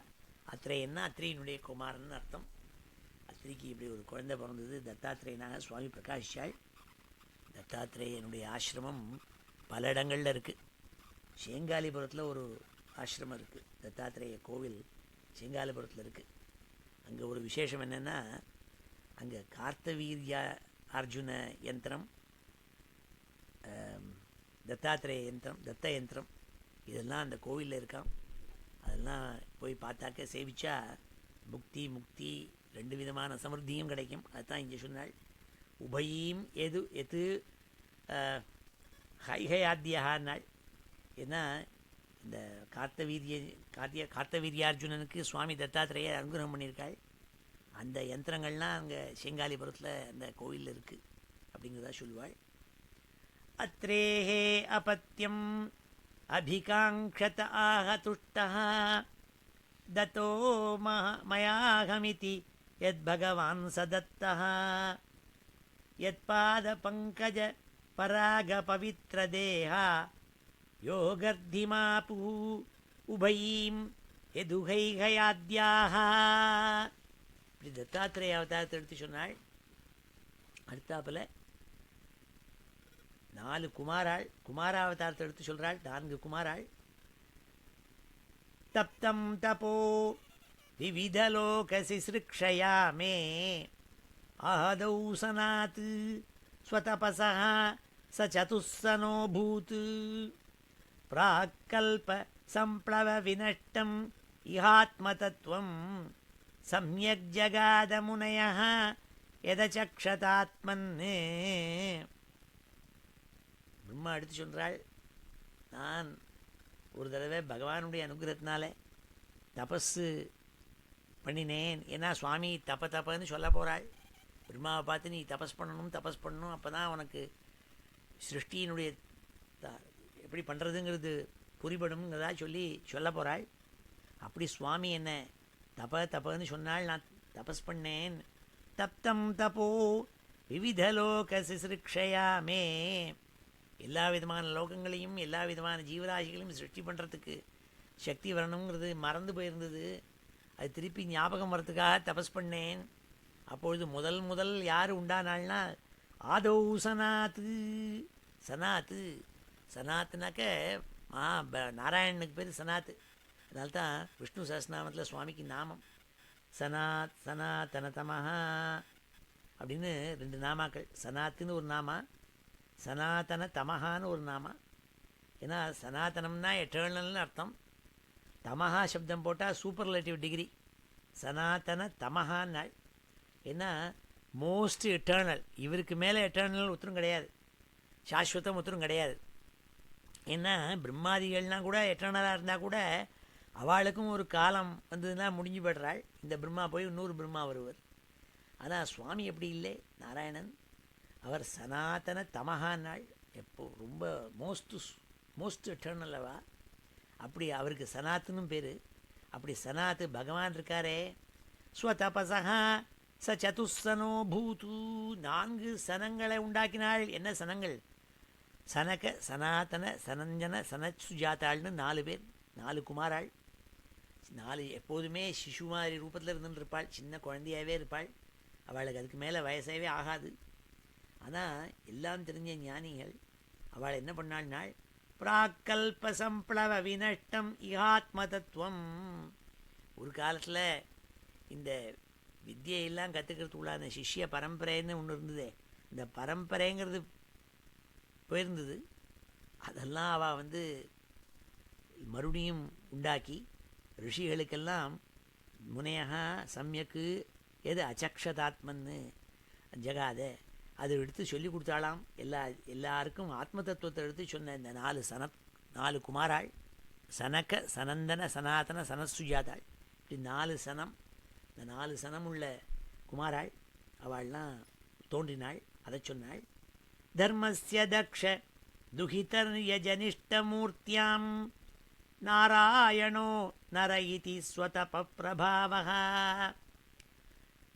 அத்ரேயன்னா அத்ரேயனுடைய குமாரன் அர்த்தம். அத்ரிக்கு இப்படி ஒரு குழந்தை பிறந்தது, தத்தாத்திரேயனாக சுவாமி பிரகாஷிச்சாள். தத்தாத்திரேயனுடைய ஆசிரமம் பல இடங்களில் இருக்குது. சேங்காலிபுரத்தில் ஒரு ஆசிரமம் இருக்குது, தத்தாத்திரேய கோவில் சேங்காலிபுரத்தில் இருக்குது. அங்கே ஒரு விசேஷம் என்னென்னா, அங்கே கார்த்தவீர்யா அர்ஜுன யந்திரம், தத்தாத்திரேய யந்திரம், தத்த யந்திரம் இதெல்லாம் அந்த கோவிலில் இருக்கான். அதெல்லாம் போய் பார்த்தாக்க சேவிச்சா புக்தி முக்தி ரெண்டு விதமான சமிருத்தியும் கிடைக்கும். அதுதான் இங்கே சொன்னாள். உபயீம் எது ஹைஹயாத்தியான்னாள். ஏன்னா இந்த கார்த்தவீரியார்ஜுனனுக்கு சுவாமி தத்தாத்திரேயர் அனுகிரகம் பண்ணியிருக்காள். அந்த யந்திரங்கள்லாம் அங்கே செங்காலிபுரத்தில் அந்த கோவிலில் இருக்குது அப்படிங்கிறதா சொல்லுவாள். அத்ரேஹே அபத்யம் அபிகாங்க்ஷத ஆஹதுஷ்டः ததோ மயாகமிதி யத் பகவான் சதத்தः யத் பாத பங்கஜ பராக பவித்ர தேஹா யோகர்திமாபு உபயீம் எதுகைகயாத்யாக. இப்படி தத்தாத்திரேய அவதாரத்தை எடுத்து சொன்னாள். அடுத்தாப்பில் 4 குமாராள், குமாராவதாரத்தை எடுத்து சொல்கிறாள். 4 குமாராள். தப்தம் தபோ விவிதலோகசிஸ்ருக்ஷயா மே ஆதௌ சனாத் ஸ்வதபசः ச சதுஸ்ஸனோபூத் பிராக்கல்ப சம்ப்ளவ வினஷ்டம் இஹாத்மதத்வம் சம்யக் ஜகாத முனயः யதசக்ஷதாத்மன். பிரம்மா எடுத்து சொல்கிறாள், நான் ஒரு தடவை பகவானுடைய அனுகிரகத்தினால தபஸு பண்ணினேன். ஏன்னா சுவாமி தப்பன்னு சொல்ல போகிறாள். பிரம்மாவை பார்த்து நீ தபஸ் பண்ணணும், அப்போ தான் உனக்கு சிருஷ்டியினுடைய எப்படி பண்ணுறதுங்கிறது புரிபடுங்கிறதா சொல்ல போகிறாள். அப்படி சுவாமி என்ன தப்பன்னு சொன்னால் நான் தபஸ் பண்ணேன். தப்தம் தபோ விவிதலோக சிசிருக்ஷயாமே, எல்லா விதமான லோகங்களையும் எல்லா விதமான ஜீவராசிகளையும் சிருஷ்டி பண்ணுறதுக்கு சக்தி வரணுங்கிறது மறந்து போயிருந்தது. அது திருப்பி ஞாபகம் வரத்துக்காக தபஸ் பண்ணேன். அப்பொழுது முதல் யார் உண்டானாள்னா ஆதௌ சனாத்துனாக்க நாராயணனுக்கு பேர் சனாத்து. அதனால்தான் விஷ்ணு சஹஸ்ரநாமத்தில் சுவாமிக்கு நாமம் சனாதனதமஹா அப்படின்னு 2 நாமாக்கள். சனாத்துன்னு ஒரு நாமா, சனாதன தமஹான்னு ஒரு நாமா. ஏன்னா சனாதனம்னா எட்டர்னல்னு அர்த்தம். தமஹா சப்தம் போட்டால் சூப்பர்லேட்டிவ் டிகிரி. சனாதன தமஹான்னாள். ஏன்னா மோஸ்ட் எட்டர்னல், இவருக்கு மேலே எட்டர்னல் உத்தரம் கிடையாது, சாஸ்வதம் உத்தரம் கிடையாது. ஏன்னா பிரம்மாதிகள்னால் கூட எட்டர்னலாக இருந்தால் கூட அவளுக்கும் ஒரு காலம் வந்ததுன்னா முடிஞ்சு போய்டுறாள். இந்த பிரம்மா போய் இன்னொரு பிரம்மா வருவர். ஆனால் சுவாமி எப்படி இல்லை, நாராயணன் அவர் சனாதன தமஹான்னாள். எப்போ ரொம்ப மோஸ்ட் எட்டர்னல்லவா, அப்படி அவருக்கு சனாத்துன்னு பேர். அப்படி சனாத்து பகவான் இருக்காரே, ஸ்வதபசா ச சதுஸ்ஸனோ பூத்து, 4 சனங்களை உண்டாக்கினாள். என்ன சனங்கள்? சனக சனாதன சனஞ்சன சனசுஜாத்தாள்னு 4 பேர், 4 குமாராள். 4 எப்போதுமே சிசு மாதிரி ரூபத்தில் இருந்துருப்பாள், சின்ன குழந்தையாகவே இருப்பாள். அவளுக்கு அதுக்கு மேலே வயசாகவே ஆகாது. ஆனால் எல்லாம் தெரிஞ்ச ஞானிகள் அவள் என்ன பண்ணாள்னாள், பிராக்கல்ப சம்ப்ளவ வினஷ்டம் இஹாத்ம தத்துவம். ஒரு காலத்தில் இந்த வித்தியெல்லாம் கற்றுக்கிறதுக்குள்ளான சிஷ்ய பரம்பரைன்னு ஒன்று இருந்ததே, இந்த பரம்பரைங்கிறது போயிருந்தது. அதெல்லாம் அவள் மறுபடியும் உண்டாக்கி ரிஷிகளுக்கெல்லாம் முனையா சமயக்கு எது அச்சக்ஷதாத்மன்னு ஜகாத அதை எடுத்து சொல்லி கொடுத்தாளாம். எல்லாருக்கும் ஆத்ம தத்துவத்தை எடுத்து சொன்ன இந்த 4 குமாராள், சனக சனந்தன சனாதன சனசுஜாதாள், இப்படி 4 சனம். இந்த 4 சனம் உள்ள குமாராள் அவள்லாம் தோன்றினாள். அதை சொன்னாள். தர்மஸ்ய தக்ஷ துஹிதர்யஜனிஷ்டமூர்த்தியாம் நாராயணோ நர இதி ஸ்வதப பிரபாவः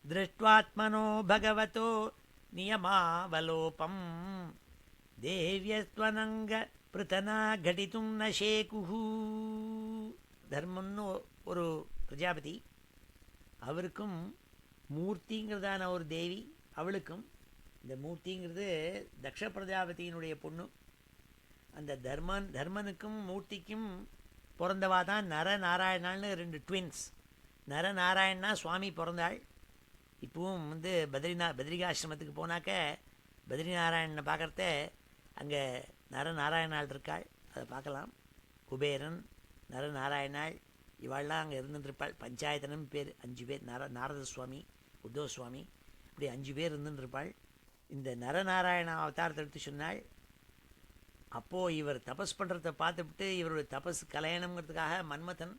திருஷ்ட்வாத்மனோ பகவதோ நியமாவலோபம் தேவ்யஸ்வனங்க பிருத்தனா கடித்தும் ந சேகுஹு. தர்மம்னு ஒரு பிரஜாபதி, அவருக்கும் மூர்த்திங்கிறதான ஒரு தேவி, அவளுக்கும். இந்த மூர்த்திங்கிறது தக்ஷ பிரஜாபதியினுடைய பொண்ணு. அந்த தர்மனுக்கும் மூர்த்திக்கும் பிறந்தவா தான் நரநாராயணால்னு 2 ட்வின்ஸ். நரநாராயணனா சுவாமி பிறந்தாள். இப்பவும் பத்ரிகாசிரமத்துக்கு போனாக்க பத்ரிநாராயணனை பார்க்குறத அங்கே நரநாராயணாள் இருக்காள், அதை பார்க்கலாம். குபேரன், நரநாராயணாள் இவாள்லாம் அங்கே இருந்துருப்பாள். பஞ்சாயத்தனம் பேர் 5 பேர். நாரத சுவாமி, உத்தவ சுவாமி, இப்படி 5 பேர் இருந்துருப்பாள். இந்த நரநாராயண அவதாரத்தை எடுத்து சொன்னாள். அப்போது இவர் தபஸ் பண்ணுறத பார்த்துவிட்டு இவருடைய தபஸ் கலையணுங்கிறதுக்காக மன்மதன்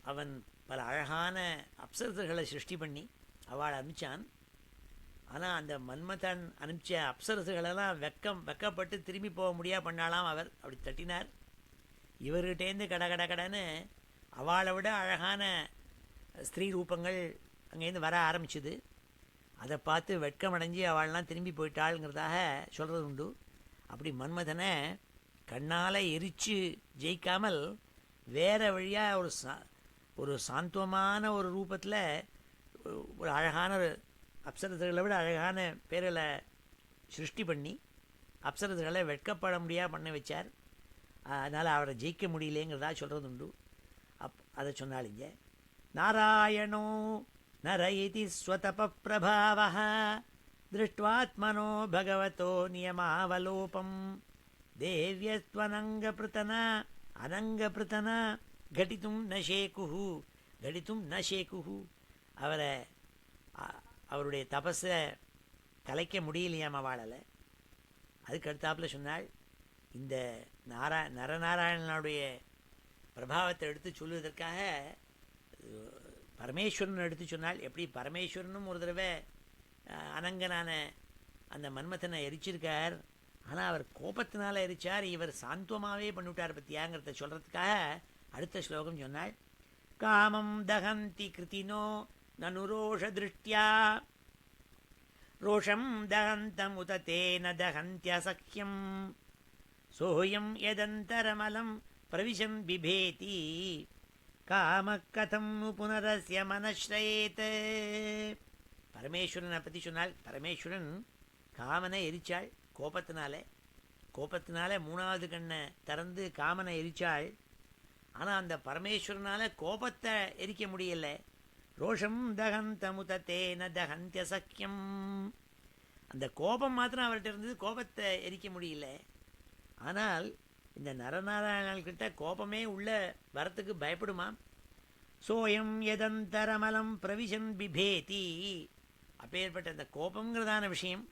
அவன் பல அழகான அப்சரசுகளை சிருஷ்டி பண்ணி அவளை அனுப்பிச்சான். ஆனால் அந்த மன்மதன் அனுப்பிச்ச அப்சரசுகளெல்லாம் வெக்கப்பட்டு திரும்பி போக முடியாது பண்ணாலாம். அவர் அப்படி தட்டினார். இவர்கிட்டேருந்து கடன்னு அவளை விட அழகான ஸ்திரீ ரூபங்கள் அங்கேருந்து வர ஆரம்பிச்சுது. அதை பார்த்து வெட்கமடைஞ்சு அவள்லாம் திரும்பி போயிட்டாளுங்கிறதாக சொல்கிறது உண்டு. அப்படி மன்மதனை கண்ணால் எரித்து ஜெயிக்காமல் வேறு வழியாக ஒரு சாந்தமான ஒரு ரூபத்தில் ஒரு அழகான ஒரு அப்சரசுகளை விட அழகான பேர்களை சிருஷ்டி பண்ணி அப்சரசுகளை வெட்கப்பட முடியாது பண்ண வச்சார். அதனால் அவரை ஜெயிக்க முடியலேங்கிறதா சொல்கிறது உண்டு. அதை சொன்னாலிங்க, நாராயணோ நர இதி ஸ்வதப பிரபாவः திருஷ்ட்வாத்மனோ பகவதோ நியமாவலோபம் தேவ்யஸ்வனங்கபிருத்தனா அனங்கபிருத்தனா கடித்தும் ந ஷேக்குஹு. அவருடைய தபஸை கலைக்க முடியலையாம் அவளால். அதுக்கு அடுத்தாப்பில் சொன்னாள், இந்த நரநாராயணனுடைய பிரபாவத்தை எடுத்து சொல்லுவதற்காக பரமேஸ்வரன் எடுத்து சொன்னால். எப்படி பரமேஸ்வரனும் ஒரு தடவை அனங்கனான அந்த மன்மதனை எரிச்சிருக்கார், ஆனால் அவர் கோபத்தினால் எரிச்சார், இவர் சாந்தமாகவே பண்ணிவிட்டார் பற்றியாங்கிறத சொல்கிறதுக்காக அடுத்த ஸ்லோகம் சொன்னாள். காமம் தகந்தி கிருத்தினோ நனுரோஷ திருஷ்டியா ரோஷம் தகந்தம் உததேன தகந்தியசக்கியம் சோயம் எதந்தரமலம் பிரவிசன் பிபேதி காம கதம் புனரஸ்ய மனஸ்ரயேத். பரமேஸ்வரனை பற்றி சொன்னால், பரமேஸ்வரன் காமனை எரிச்சாள் கோபத்தினால 3வது கண்ணை திறந்து காமனை எரிச்சாள். ஆனால் அந்த பரமேஸ்வரனால் கோபத்தை எரிக்க முடியல. ரோஷம் தகந்தமுதத்தேன தகந்திய சக்கியம். அந்த கோபம் மாத்திரம் அவர்கிட்ட இருந்தது, கோபத்தை எரிக்க முடியல. ஆனால் இந்த நரநாராயணர்கிட்ட கோபமே உள்ள வரத்துக்கு பயப்படுமாம். சோயம் எதந்தரமலம் பிரவிசன் பிபேதி. அப்பேற்பட்ட அந்த கோபங்கிறதான விஷயம்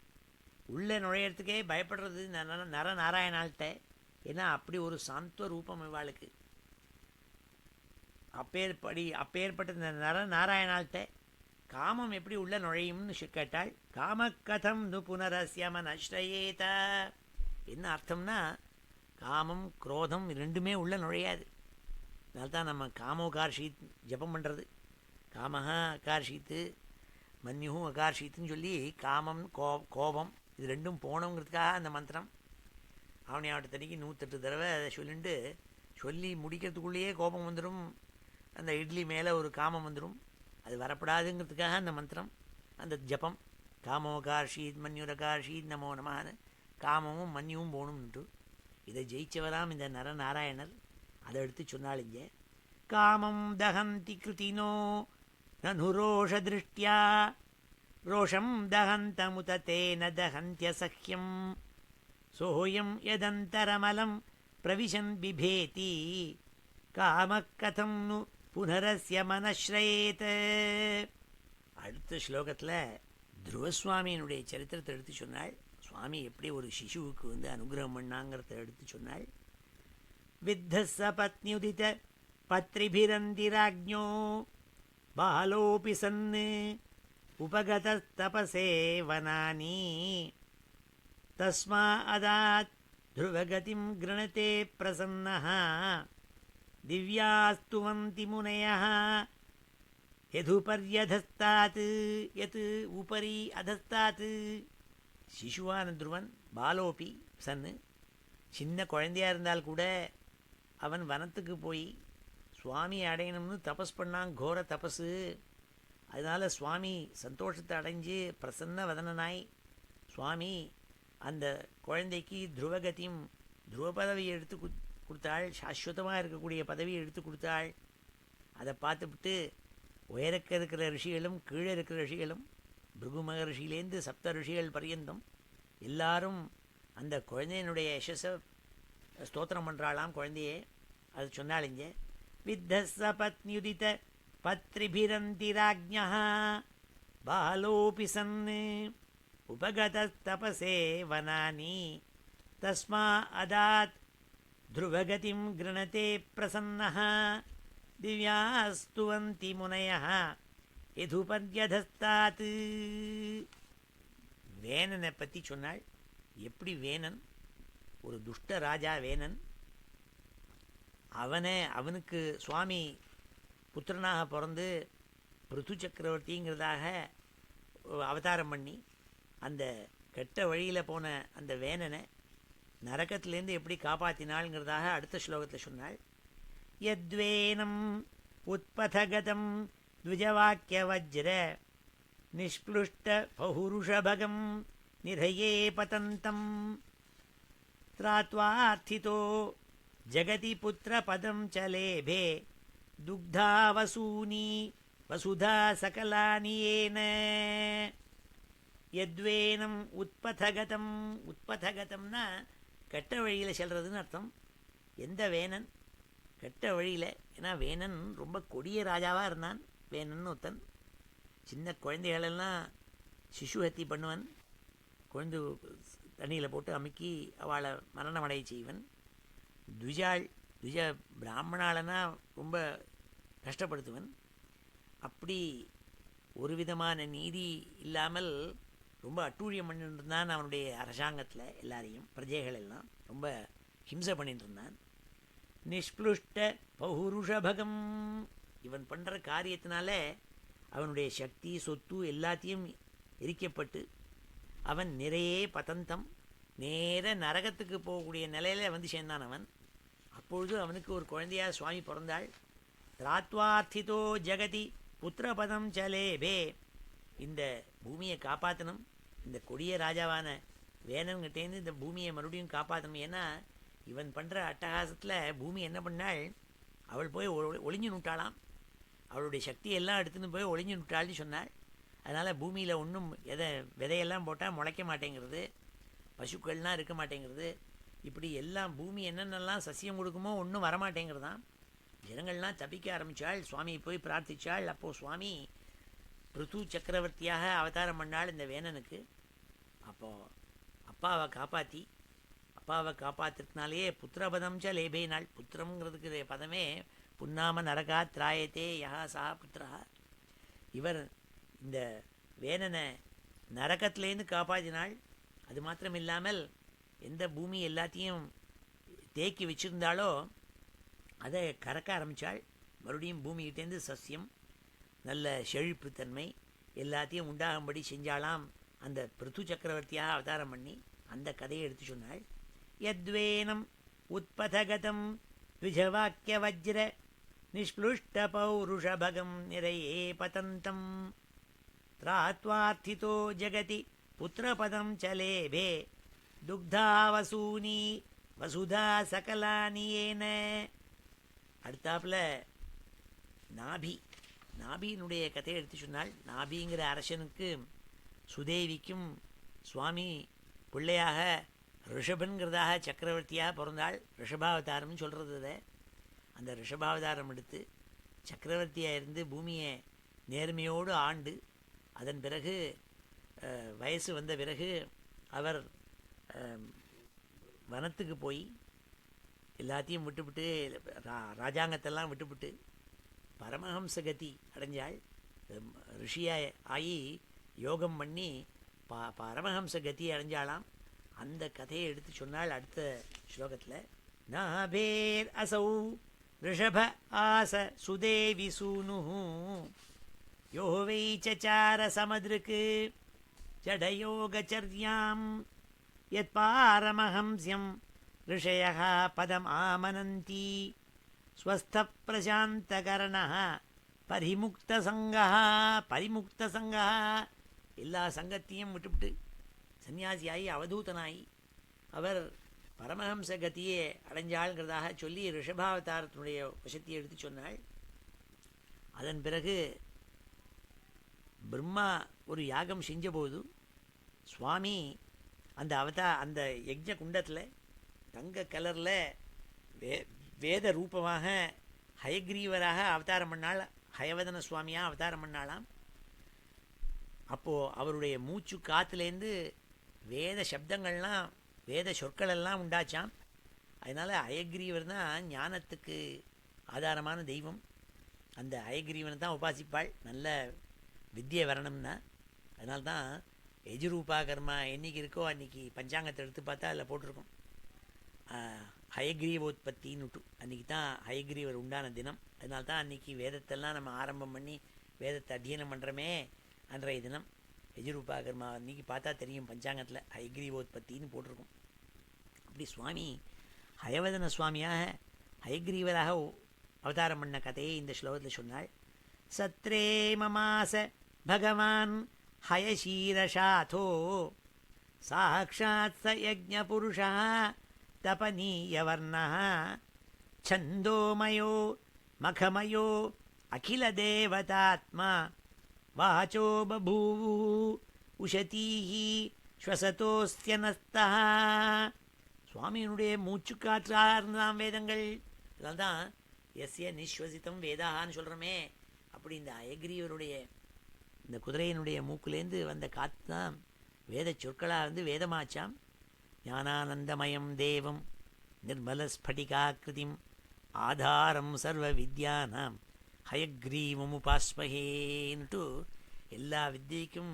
உள்ளே நுழையிறதுக்கே பயப்படுறது நரநாராயணால்கிட்ட. ஏன்னா அப்படி ஒரு சாந்த ரூபம் இவாளுக்கு. அப்பேற்பட்ட இந்த நரநாராயணால்கிட்ட காமம் எப்படி உள்ள நுழையும்னு கேட்டாள். காம கதம் நு புனரஸ்ய மனஸ்ரயேத. என்ன அர்த்தம்னா, காமம் குரோதம் 2மே உள்ள நுழையாது. அதனால்தான் நம்ம காமோகார்ஷீத் ஜபம் பண்ணுறது. காமஹா அகார்ஷீத்து, மன்யுஹும் அகார்ஷீத்துன்னு சொல்லி காமம் கோபம் இது 2ம் போனோங்கிறதுக்காக அந்த மந்திரம். ஆவணியாவட்டத்தன்னைக்கு 108 தடவை அதை சொல்லி முடிக்கிறதுக்குள்ளேயே கோபம் வந்துடும். அந்த இட்லி மேலே ஒரு காமம் வந்துடும். அது வரப்படாதுங்கிறதுக்காக அந்த மந்திரம், அந்த ஜபம். காமோகார்ஷீத் மன்யுரகார்ஷீத் நமோ நமஹான்னு காமமும் மன்யுவும் போகணும்ன்ட்டு இதை ஜெயிச்சவராம் இந்த நரநாராயணர். அதை எடுத்து சொன்னாலிங்க, காமம் தகந்தி கிருத்தினோ நனுரோஷ திருஷ்டியா ரோஷம் தகந்தமுததேன தகந்தியசக்கியம் சோயம் எதந்தரமலம் பிரவிசன் பிபேதி காமக்கதம் நு புனரஸ்ய மனஸ்ரயேத். அடுத்த ஸ்லோகத்தில் துருவசுவாமியினுடைய சரித்திரத்தை எடுத்து சொன்னாள். சுவாமி எப்படி ஒரு சிசுவுக்கு அனுகிரகம் பண்ணாங்கிறத எடுத்து சொன்னாள். வித்தஸ்ஸ பத்னியுதித பத்ரிபிரந்திராஜ்ஞோ பாலோபி சன்னு உபகதஸ்தபசே வனானி தஸ்மாதாத் ध्रुवगतिं गृणते प्रसन्नः दिव्यास्तुवन्ति मुनयः यदुपर्यधस्तात् यत् उपरि अधस्तात्. சிசுவான துருவன் பாலோபி சன்னு, சின்ன குழந்தையாக இருந்தால் கூட அவன் வனத்துக்கு போய் சுவாமி அடையணும்னு தபஸ் பண்ணான், கோர தபஸு. அதனால் சுவாமி சந்தோஷத்தை அடைஞ்சு பிரசன்ன வதனனாய் சுவாமி அந்த குழந்தைக்கு துருவகதியும் துருவ பதவியை எடுத்து கொடுத்தாள். சாஸ்வதமாக இருக்கக்கூடிய பதவியை எடுத்து கொடுத்தாள். அதை பார்த்துவிட்டு உயரக்க இருக்கிற ரிஷிகளும் கீழே இருக்கிற ரிஷிகளும் பிருகு மகரிஷியிலேருந்து சப்த ரிஷிகள் பர்யந்தம் எல்லாரும் அந்த குழந்தையினுடைய யசஸை ஸ்தோத்திரம் பண்ணுறாளாம். குழந்தையே அது சொன்னாளிங்க. வித்தஸ்ஸ பத்னியுதித பத்ரிபிரந்தி ராஜ்ஞா பாலோபி சன் உபகத தபசே வனானி தஸ்மா அதாத் த்ருவகதிம் கிருணதே பிரசன்னः திவ்யாஸ்துவந்தி முனயः யதுபத்யதஸ்தாத். வேணனை பற்றி சொன்னாள். எப்படி வேணன் ஒரு துஷ்ட ராஜா வேணன், அவனுக்கு சுவாமி புத்திரனாக பிறந்து பிருத்து சக்கரவர்த்திங்கிறதாக அவதாரம் பண்ணி அந்த கெட்ட வழியில் போன அந்த வேணனை நரகத்திலேருந்து எப்படி காப்பாற்றினாள்ங்கிறதாக அடுத்த ஸ்லோகத்தில் சொன்னாள். யத்வேனம் உத்பதகதம் த்விஜவாக்கிய வஜ்ர நிஷ்ப்ளுஷ்ட பௌருஷபகம் நிரயே பதந்தம் த்ராத்வார்த்திதோ ஜகதி புத்திர பதம் சலேபே துக்தா வசூனி வசுதா சகலானி ஏன. யத்வேனம் உத்பதகதம், உத்பதகதம்னா கெட்ட வழியில் செல்றதுன்னு அர்த்தம். எந்த வேணன் கெட்ட வழியில், ஏன்னா வேணன் ரொம்ப கொடிய ராஜாவாக இருந்தான். வேணன் ஒருத்தன் சின்ன குழந்தைகளெல்லாம் சிசுஹத்தி பண்ணுவன். குழந்தை தண்ணியில் போட்டு அமுக்கி அவளை மரணமடைய செய்வன். துஜ பிராமணாலனா ரொம்ப கஷ்டப்படுத்துவன். அப்படி ஒரு விதமான நீதி இல்லாமல் ரொம்ப அட்டூழியம் பண்ணிட்டு இருந்தான். அவனுடைய அரசாங்கத்தில் எல்லாரையும் பிரஜைகள் எல்லாம் ரொம்ப ஹிம்சை பண்ணிட்டு இருந்தான். நிஷ்ப்ளுஷ்ட பௌருஷபகம், இவன் பண்ணுற காரியத்தினால அவனுடைய சக்தி சொத்து எல்லாத்தையும் எரிக்கப்பட்டு அவன் நிறைய பதந்தம் நேர நரகத்துக்கு போகக்கூடிய நிலையில் வந்து சேர்ந்தான் அவன். அப்பொழுது அவனுக்கு ஒரு குழந்தையாக சுவாமி பிறந்தாள். திராத்வார்த்திதோ ஜெகதி புத்திரபதம் சலேபே, இந்த பூமியை காப்பாற்றணும், இந்த கொடிய ராஜாவான வேணன்கிட்டேருந்து இந்த பூமியை மறுபடியும் காப்பாற்றணும். ஏன்னா இவன் பண்ணுற அட்டகாசத்தில் பூமி என்ன பண்ணாள், அவள் போய் ஒளிஞ்சு நுட்டாளாம். அவளுடைய சக்தியெல்லாம் எடுத்துன்னு போய் ஒளிஞ்சு நுட்டாள்னு சொன்னாள். அதனால் பூமியில் ஒன்றும் விதையெல்லாம் போட்டால் முளைக்க மாட்டேங்கிறது, பசுக்கள்லாம் இருக்க மாட்டேங்கிறது. இப்படி எல்லாம் பூமி என்னென்னலாம் சசியம் கொடுக்குமோ ஒன்றும் வரமாட்டேங்கிறதான். ஜனங்கள்லாம் தப்பிக்க ஆரம்பித்தாள். சுவாமியை போய் பிரார்த்தித்தாள். அப்போது சுவாமி பிருத்து சக்கரவர்த்தியாக அவதாரம் பண்ணாள் இந்த வேணனுக்கு. அப்போது அப்பாவை காப்பாற்றுறதுனாலேயே புத்திரபதம் ச லேபே நாள். புத்திரங்கிறதுக்கு பதமே புன்னாம நரகா திராயத்தே யா சா புத்திரா. இவர் இந்த வேணனை நரகத்திலேருந்து காப்பாற்றினாள். அது மாத்திரம் இல்லாமல் எந்த பூமி எல்லாத்தையும் தேக்கி வச்சுருந்தாலோ அதை கறக்க ஆரம்பித்தாள். மறுபடியும் பூமிகிட்டேருந்து சசியம் நல்ல செழிப்புத்தன்மை எல்லாத்தையும் உண்டாகும்படி செஞ்சாலாம் அந்த பிருத்து சக்கரவர்த்தியாக அவதாரம் பண்ணி. அந்த கதையை எடுத்து சொன்னாள். யத்வேனம் உத்பதகதம் த்விஜவாக்கிய வஜ்ர நிஷ்ப்ளுஷ்ட பௌருஷபகம் நிறையே பதந்தம் திராத்வார்த்திதோ ஜெகதி புத்திரபதம் சலேபே துக்தா வசூனி வசுதா சகலானி ஏன. அடுத்தாப்புல நாபியினுடைய கதையை எடுத்து சொன்னாள். நாபிங்கிற அரசனுக்கு சுதேவிக்கும் சுவாமி பிள்ளையாக ரிஷபன்கிறதாக சக்கரவர்த்தியாக பிறந்தாள். ரிஷபாவதாரம்னு சொல்கிறது. அதை அந்த ரிஷபாவதாரம் எடுத்து சக்கரவர்த்தியாக இருந்து பூமியை நேர்மையோடு ஆண்டு அதன் பிறகு வயசு வந்த பிறகு அவர் வனத்துக்கு போய் எல்லாத்தையும் விட்டுவிட்டு ராஜாங்கத்தெல்லாம் விட்டுவிட்டு பரமஹம்சகதி அடைஞ்சாள். ரிஷியாய் ஆகி யோகம் பண்ணி பரமஹம்சகதி அடைஞ்சாளாம். அந்த கதையை எடுத்து சொன்னால் அடுத்த ஸ்லோகத்தில். நாபேர் அசௌ ரிஷப ஆச சுதேவி சூனு யோ வை சச்சார சமதிருக்கு ஜடயோகச்சர்யாம் யத் பாரமஹம்ஸ்யம் ரிஷயः பதம் ஆமனந்தி ஸ்வஸ்த பிரசாந்தகரண பரிமுக்த சங்கா. பரிமுக்த சங்கா, எல்லா சங்கத்தையும் விட்டுவிட்டு சன்னியாசியாகி அவதூதனாகி அவர் பரமஹம்ச கதியை அடைஞ்சாள்ங்கிறதாக சொல்லி ரிஷபாவதாரத்தினுடைய வசத்தியை எடுத்து சொன்னாள். அதன் பிறகு பிரம்மா ஒரு யாகம் செஞ்சபோது சுவாமி அந்த அந்த யஜ்ஞ குண்டத்தில் தங்க கலரில் வேத ரூபமாக ஹயக்ரீவராக அவதாரம் பண்ணாள். ஹயவதன சுவாமியாக அவதாரம் பண்ணாளாம். அப்போது அவருடைய மூச்சு காற்றுலேருந்து வேத சப்தங்கள்லாம் வேத சொற்களெல்லாம் உண்டாச்சாம். அதனால் ஹயக்ரீவர் தான் ஞானத்துக்கு ஆதாரமான தெய்வம். அந்த ஹயக்ரீவனை தான் உபாசிப்பாள் நல்ல வித்தியை வரணும்னா. அதனால்தான் எஜுரூபா கர்மா என்றைக்கு இருக்கோ அன்றைக்கி பஞ்சாங்கத்தை எடுத்து பார்த்தா அதில் போட்டிருக்கும் ஹயக்ரீவோத்பத்தின்னுட்டு. அன்றைக்கி தான் ஹயக்ரீவர் உண்டான தினம். அதனால தான் அன்றைக்கி வேதத்தெல்லாம் நம்ம ஆரம்பம் பண்ணி வேதத்தை அத்தியனம் பண்ணுறோமே அன்றைய தினம் எஜுரூபா கர்மா அன்றைக்கி பார்த்தா தெரியும் பஞ்சாங்கத்தில் ஹயக்ரீவோத்பத்தின்னு போட்டிருக்கும். அப்படி சுவாமி ஹயவதன சுவாமியாக ஹயக்ரீவராக அவதாரம் பண்ண கதையை இந்த ஸ்லோகத்தில் சொன்னாள். சத்ரே மமாச பகவான் ஹயசீரஷாதோ சாக்ஷாத் ச யஜ்ஞபுருஷா தபனீயவர்ணா சந்தோமயோ மகமயோ அகிலதேவதாத்மா வாச்சோ பபூவு உஷதீஹி ஸ்வசதோஸ்தியனஸ்தா. சுவாமியினுடைய மூச்சு காற்றார்ந்தான் வேதங்கள். அதனால்தான் தான் எஸ்ய நிஸ்வசித்தம் வேதான்னு சொல்கிறோமே. அப்படி இந்த அயக்ரீவருடைய இந்த குதிரையினுடைய மூக்குலேருந்து வந்த காற்று தான் வேத சொற்களாக வந்து வேதமாச்சாம். ஞானானந்தமயம் தேவம் நிர்மல ஸ்படிகாக்கிருதிம் ஆதாரம் சர்வ வித்யானாம் ஹயக்ரீவம் உபாஸ்மஹேன்ட்டு எல்லா வித்தியைக்கும்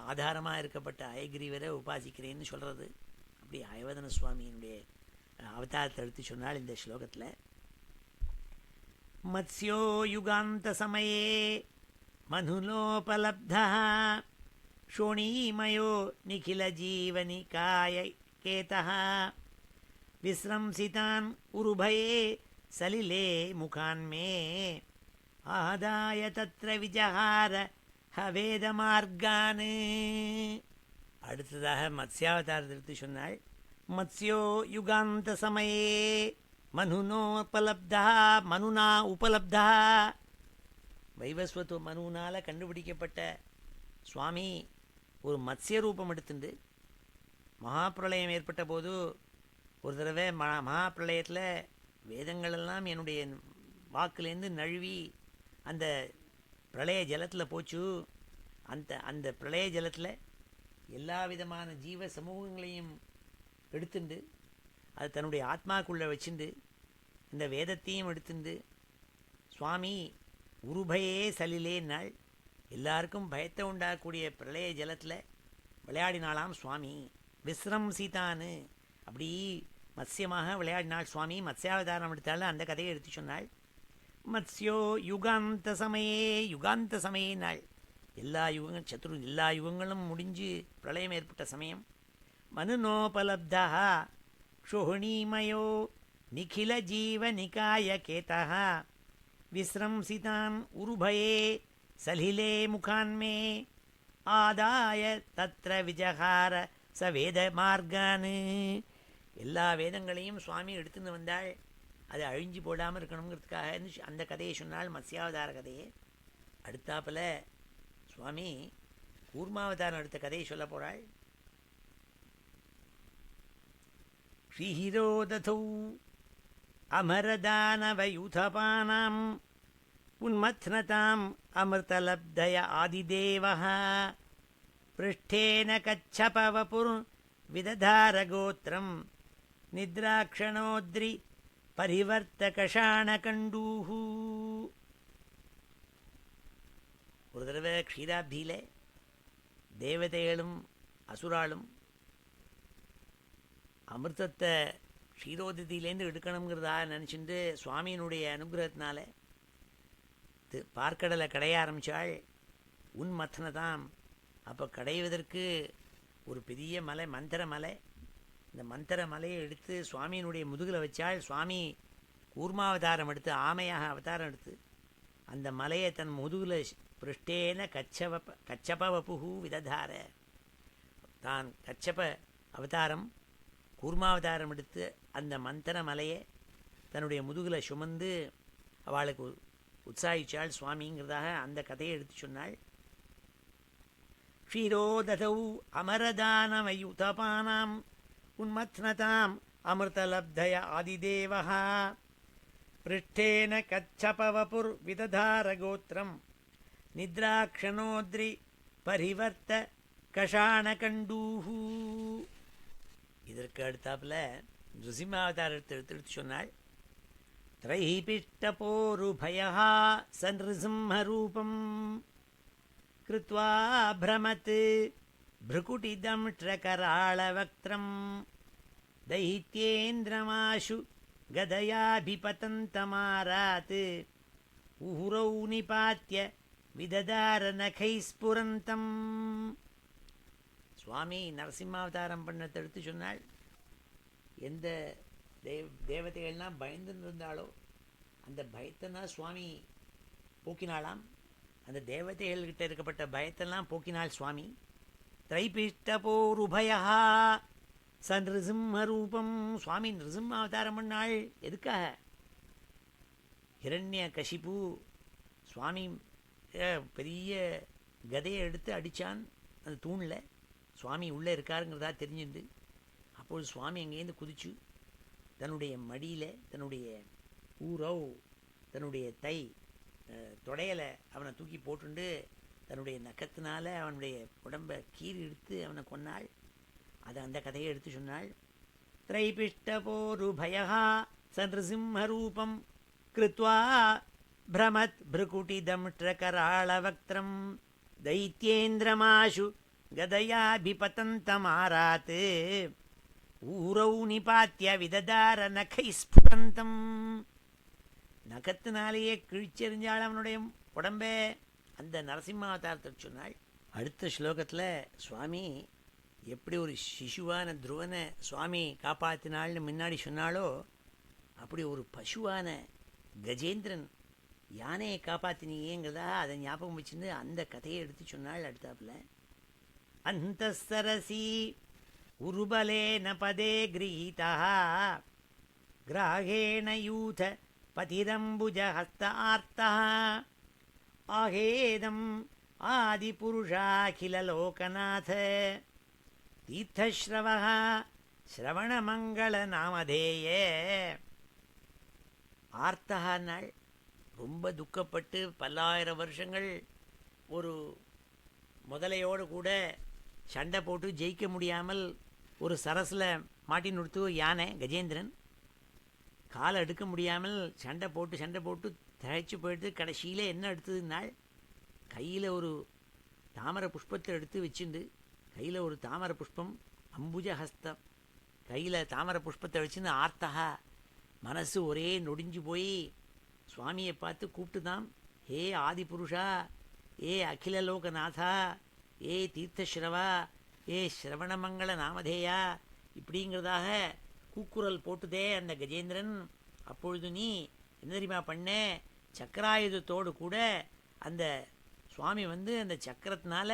ஆதாரமாக இருக்கப்பட்ட ஹயக்ரீவரை உபாசிக்கிறேன்னு சொல்கிறது. அப்படி ஹயவதன சுவாமியினுடைய அவதாரத்தை எடுத்து சொன்னால் இந்த ஸ்லோகத்தில் மத்ஸ்யோ யுகாந்த சமயே மனுலோபலப்தா ஷோணீமயோ நிகில ஜீவனிகாய கேதः விஸ்ரம்சிதான் உருபயே சலிலே முகான்மே ஆதாய தத்ர விஜஹார ஹவேத மார்கான். அடுத்ததாக மத்ஸ்யாவதாரத்தை எடுத்து சொன்னாள். மத்ஸ்யோ யுகாந்த சமயே மனுனோபலப்தா. மனுனா உபலப்தா, வைவஸ்வத்து மனுனால் கண்டுபிடிக்கப்பட்ட சுவாமி ஒரு மத்ஸ்ய ரூபம் எடுத்துண்டு மகாபிரளயம் ஏற்பட்ட போது ஒரு தடவை மகாபிரளயத்தில் வேதங்களெல்லாம் என்னுடைய வாக்குலேருந்து நழுவி அந்த பிரளய ஜலத்தில் போச்சு. அந்த பிரளய ஜலத்தில் எல்லா விதமான ஜீவ சமூகங்களையும் எடுத்துண்டு அது தன்னுடைய ஆத்மாக்குள்ளே வச்சுண்டு இந்த வேதத்தையும் எடுத்துண்டு சுவாமி உருபயே சலிலே நாள் எல்லாருக்கும் பயத்தை உண்டாகக்கூடிய பிரளய ஜலத்தில் விளையாடினாலாம் சுவாமி. விஸ்ரம் சீதான்னு அப்படி மத்ஸ்யமாக விளையாடினாள் சுவாமி. மத்ஸ்யாவதாரம் எடுத்தாலும் அந்த கதையை எடுத்து சொன்னாள். மத்ஸ்யோ யுகாந்த சமயே. யுகாந்த சமயே நாள் எல்லா யுகங்கள் எல்லா யுகங்களும் முடிஞ்சு பிரளயம் ஏற்பட்ட சமயம். மனுனோபலப்தா ஷோஹணீமயோ நிகில ஜீவ நிகாய கேதா விஸ்ரம்சிதான் உருபயே சலிலே முகான்மே ஆதாய தத்ர விஜஹார ச வேத மார்கான். எல்லா வேதங்களையும் சுவாமி எடுத்துன்னு வந்தாள். அது அழிஞ்சு போடாமல் இருக்கணுங்கிறதுக்காக அந்த கதையை சொன்னால் மத்ஸ்யாவதார கதையை. அடுத்தாப்பில் சுவாமி கூர்மாவதாரம் எடுத்த கதையை சொல்ல போகிறாள். ஸ்ரீஹிரோததௌ அமரதானவயூதபானாம் உன்மத்னதாம் அமிர்தலப்தய ஆதிதேவः பிருஷ்டேன கச்சபவபுர் விததாரகோத்திரம் நித்ராக்ஷணோத்ரி பரிவர்த்தகஷாணகண்டூஹு. ஒரு தடவை க்ஷீராப்தியிலே தேவதைகளும் அசுராலும் அமிர்தத்தை க்ஷீரோதத்திலேருந்து எடுக்கணுங்கிறதா நினச்சிட்டு சுவாமியினுடைய அனுகிரகத்தினால பார்க்கடலை கடைய ஆரம்பித்தாள். உன்மத்தனை தான். அப்போ கடைவதற்கு ஒரு பெரிய மலை, மந்திர மலை. இந்த மந்திர மலையை எடுத்து சுவாமியினுடைய முதுகில் வச்சாள். சுவாமி கூர்மாவதாரம் எடுத்து ஆமையாக அவதாரம் எடுத்து அந்த மலையை தன் முதுகுல பிருஷ்டேன கச்சபவபுகு விததார, தான் கச்சப அவதாரம் கூர்மாவதாரம் எடுத்து அந்த மந்தர மலையை தன்னுடைய முதுகில் சுமந்து அவளுக்கு உற்சாகிச்சாள் சுவாமிங்கிறதாக அந்த கதையை எடுத்து சொன்னாள். க்ஷீரோததௌ அமரதானமயுதபானாம் உன்மத்னதாம் அமிர்தலப்தய ஆதிதேவः பிருஷ்டேன கச்சபவபுர் விததாரகோத்திரம் நித்ராக்ஷணோத்ரி பரிவர்த்த கஷாணகண்டூஹு. இதற்கு அடுத்தாப்புல நிருசிம்மாவதாரத்தை எடுத்து சொன்னாள். த்ரைபிஷ்டபோருபயः சன்ருசிம்ஹரூபம் கிருத்வா பிரமத் भ्रुकुटिदंष्ट्रकराळवक्त्रं दैत्येन्द्रमाशु गदयाभिपतन्तमारात् उहुरौ निपात्य விததாரநகைஸ்புரந்தம். சுவாமி நரசிம்மாவதாரம் பண்ணத்தை எடுத்து சொன்னாள். எந்த தேவதைகள்லாம் பயந்துன்னு இருந்தாலோ அந்த பயத்தைனா சுவாமி போக்கினாளாம். அந்த தேவதைகள்கிட்ட இருக்கப்பட்ட பயத்தெல்லாம் போக்கினாள் சுவாமி. திரைபிஷ்டபோருபயா ச நிருசிம்மரூபம். சுவாமி நிருசிம்மாவதாரம் பண்ணாள். எதுக்காக? ஹிரண்ய கசிப்பு சுவாமி பெரிய கதையை எடுத்து அடித்தான் அந்த தூணில். சுவாமி உள்ளே இருக்காருங்கிறதா தெரிஞ்சுண்டு அப்போது சுவாமி அங்கேருந்து குதிச்சு தன்னுடைய மடியில் தன்னுடைய ஊரவ் தன்னுடைய தொடையலை அவனை தூக்கி போட்டுண்டு தன்னுடைய நக்கத்தினால அவனுடைய உடம்பை கீறி எடுத்து அவனை கொன்னாள். அதை அந்த கதையை எடுத்து சொன்னாள். திரைபிஷ்டபோருபயா ச நிருசிம்மரூபம் கிருத்வா பிரமத் भ्रुकुटिदंष्ट्रकराळवक्त्रं दैत्येन्द्रमाशु गदयाभिपतन्तमारात् ஊரௌ நிபாத்திய விததார நகைஸ்புரந்தம். நகத்தினாலேயே கிழிச்செறிஞ்சாள் அவனுடைய உடம்பே. அந்த நரசிம்மாவதாரத்தை சொன்னாள். அடுத்த ஸ்லோகத்தில் சுவாமி எப்படி ஒரு சிசுவான துருவனை சுவாமி காப்பாற்றினாள்னு முன்னாடி சொன்னாலோ அப்படி ஒரு பசுவான கஜேந்திரன் யானையை காப்பாற்றினீங்கிறதா அதை ஞாபகம் வச்சுருந்து அந்த கதையை எடுத்து சொன்னாள். அடுத்தாப்புல அந்த சரசி உருபலேன பதே கிரீதா கிராகேண யூத பதிரம்புஜ ஹஸ்த ஆர்த்தா ஆகேதம் ஆதிபுருஷாகில லோகநாத தீர்த்தஸ்ரவः ஸ்ரவணமங்கள நாமதேய. ஆர்த்தகா நாள் ரொம்ப துக்கப்பட்டு பல்லாயிரம் வருஷங்கள் ஒரு முதலையோடு கூட சண்டை போட்டு ஜெயிக்க முடியாமல் ஒரு சரஸில் மாட்டி நிறுத்து யானை கஜேந்திரன் காலை எடுக்க முடியாமல் சண்டை போட்டு தழைச்சி போயிட்டு கடைசியில் என்ன எடுத்ததுனால் கையில் ஒரு தாமரை புஷ்பத்தை எடுத்து வச்சுண்டு கையில் ஒரு தாமரை புஷ்பம் அம்புஜ ஹஸ்தம் கையில் தாமரை புஷ்பத்தை வச்சுன்னு ஆர்த்தகா மனசு ஒரே நொடிஞ்சு போய் சுவாமியை பார்த்து கூப்பிட்டுதான், ஹே ஆதிபுருஷா, ஏ அகில லோகநாதா, ஏ தீர்த்தஸ்ரவா, ஏ ஸ்ரவணமங்கள நாமதேயா இப்படிங்கிறதாக கூக்குரல் போட்டுதே அந்த கஜேந்திரன். அப்பொழுது நீ என்ன தெரியுமா பண்ண? சக்கராயுதத்தோடு கூட அந்த சுவாமி அந்த சக்கரத்தினால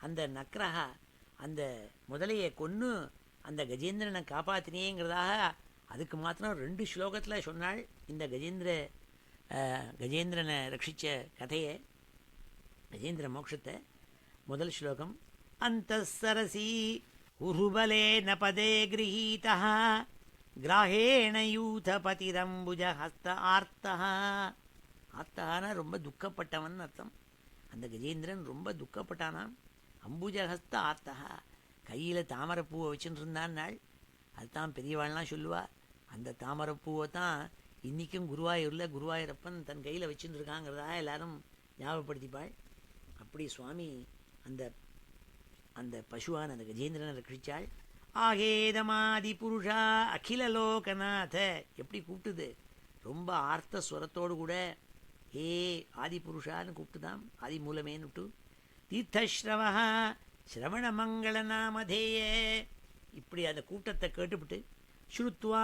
அந்த நக்ரஹா அந்த முதலையை கொன்று அந்த கஜேந்திரனை காப்பாற்றினேங்கிறதாக அதுக்கு மாத்திரம் 2 ஸ்லோகத்தில் சொன்னாள். இந்த கஜேந்திரனை ரட்சித்த கதையை, கஜேந்திர மோட்சத்தை. முதல் ஸ்லோகம் அந்த சரசி உருபலேன பதே கிரஹீதா கிராஹேண யூத பதிரம்புஜ ஹஸ்த ஆர்த்தா. ஆர்த்தகானா ரொம்ப துக்கப்பட்டவன் அர்த்தம். அந்த கஜேந்திரன் ரொம்ப துக்கப்பட்டானான். அம்புஜஹஸ்த ஆர்த்தகா கையில் தாமரைப்பூவை வச்சுட்டு இருந்தான் நாள். அதுதான் பெரியவாள்லாம் சொல்லுவா. அந்த தாமரைப்பூவை தான் இன்றைக்கும் குருவாயூரப்பன் தன் கையில் வச்சுட்டு இருக்காங்கிறதாக எல்லாரும் ஞாபகப்படுத்திப்பாள். அப்படி சுவாமி அந்த அந்த பசுவான அந்த கஜேந்திரனை ரட்சிச்சாள். ஆகேதமாதி புருஷா அகில லோகநாத எப்படி கூப்பிட்டுது? ரொம்ப ஆர்த்த ஸ்வரத்தோடு கூட ஹே ஆதி புருஷான்னு கூப்பிட்டுதான், ஆதி மூலமேன்னு விட்டு. தீர்த்தஸ்ரவா ஸ்ரவண மங்கள நாமதேய இப்படி அந்த கூட்டத்தை கேட்டுவிட்டு, ஸ்ருத்வா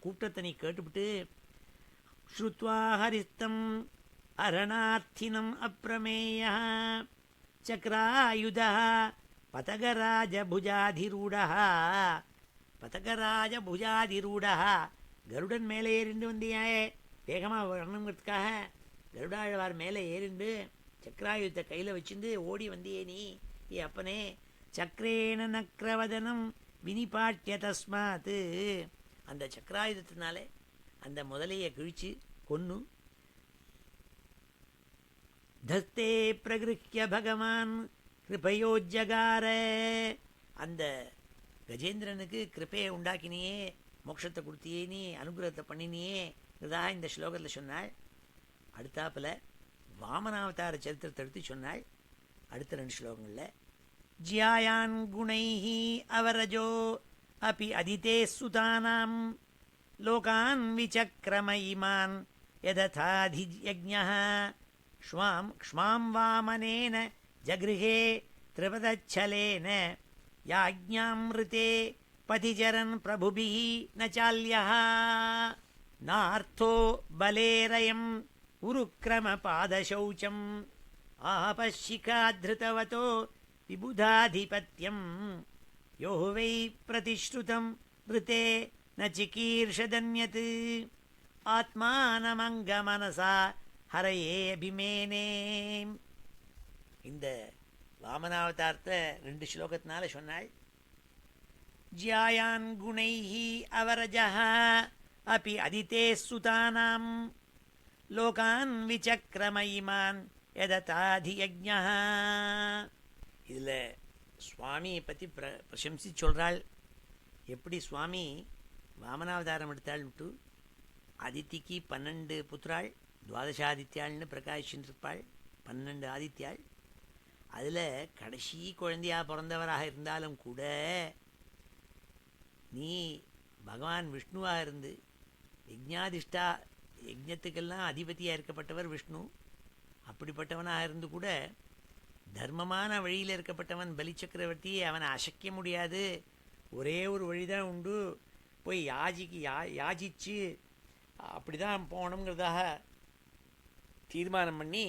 கூட்டத்தை நீ கேட்டுவிட்டு, ஸ்ருத்வா ஹரிஸ்தம் அரணார்த்தினம் அப்ரமேயः சக்ராயுதः பதகராஜபுஜாதிரூடः பதகராஜபுஜாதிரூடः கருடன் மேலே ஏறிண்டு வந்தியாயே வேகமாக வரணுங்கிறதுக்காக கருடாழ்வார் மேலே ஏறிண்டு சக்கராயுதத்தை கையில் வச்சுட்டு ஓடி வந்தியே நீ ஏ அப்பனே சக்கரேன நக்ரவதனம் வினிபாட்டிய தஸ்மாத் அந்த சக்கராயுதத்தினாலே அந்த முதலையை கிழிச்சு கொன்னு தஸ்தே பிரகிருஹ்ய பகவான் கிருபயோஜகார அந்த கஜேந்திரனுக்கு கிருப்பையை உண்டாக்கினியே மோட்சத்தை கொடுத்தியே நீ அனுகிரகத்தை பண்ணினியே இதாக இந்த ஸ்லோகத்தில் சொன்னாள். அடுத்தாப்பில் வாமனாவதார சரித்திரத்தை எடுத்து சொன்னாள் அடுத்த 2 ஸ்லோகங்களில். ஜியாயான் குணைஹி அவரஜோ அபி அதிதே சுதானாம் லோகான் விசக்ரம இமான் யததாதியஜ்ஞः க்ஷ்மாம் வாமனேன ஜக்ருஹே திரிபதச்சலேன யாஜ்ஞாம்ருதே பதிச்சரன் பிரபுபிः ந சால்யः நார்த்தோ பலேரயம் உருக்ரம பாதசௌச்சம் ஆபஷிகாத்ருதவதோ விபுதாதிபத்யம் யோ வை பிரதிஷ்ருதம் ரிதே ந சிகீர்ஷதன்யத் ஆத்மானமங்கமனசா ஹரையே அபிமேனே. இந்த வாமனாவதாரத்தை 2 ஸ்லோகத்தினால சொன்னாள். ஜியாயான் குணைஹி அவரஜः அபி அதிதே சுதானாம் லோகான் விசக்ரம இமான் யததாதியஜ்ஞः. இதில் சுவாமியை பற்றி பிரசம்சி சொல்கிறாள். எப்படி சுவாமி வாமனாவதாரம் எடுத்தாள்னுட்டு அதித்திக்கு 12 புத்திராள், துவாதசாதித்யாள்னு பிரகாஷின்றிருப்பாள், 12 ஆதித்யாள். அதில் கடைசி குழந்தையாக பிறந்தவராக இருந்தாலும் கூட நீ பகவான் விஷ்ணுவாக இருந்து யஜ்ஞாதிஷ்டா யஜ்ஞத்துக்கெல்லாம் அதிபதியாக இருக்கப்பட்டவர் விஷ்ணு. அப்படிப்பட்டவனாக இருந்து கூட தர்மமான வழியில் இருக்கப்பட்டவன் பலி சக்கரவர்த்தி, அவனை அசைக்க முடியாது, ஒரே ஒரு வழிதான் உண்டு, போய் யாசிச்சு அப்படி தான் போகணுங்கிறதாக தீர்மானம் பண்ணி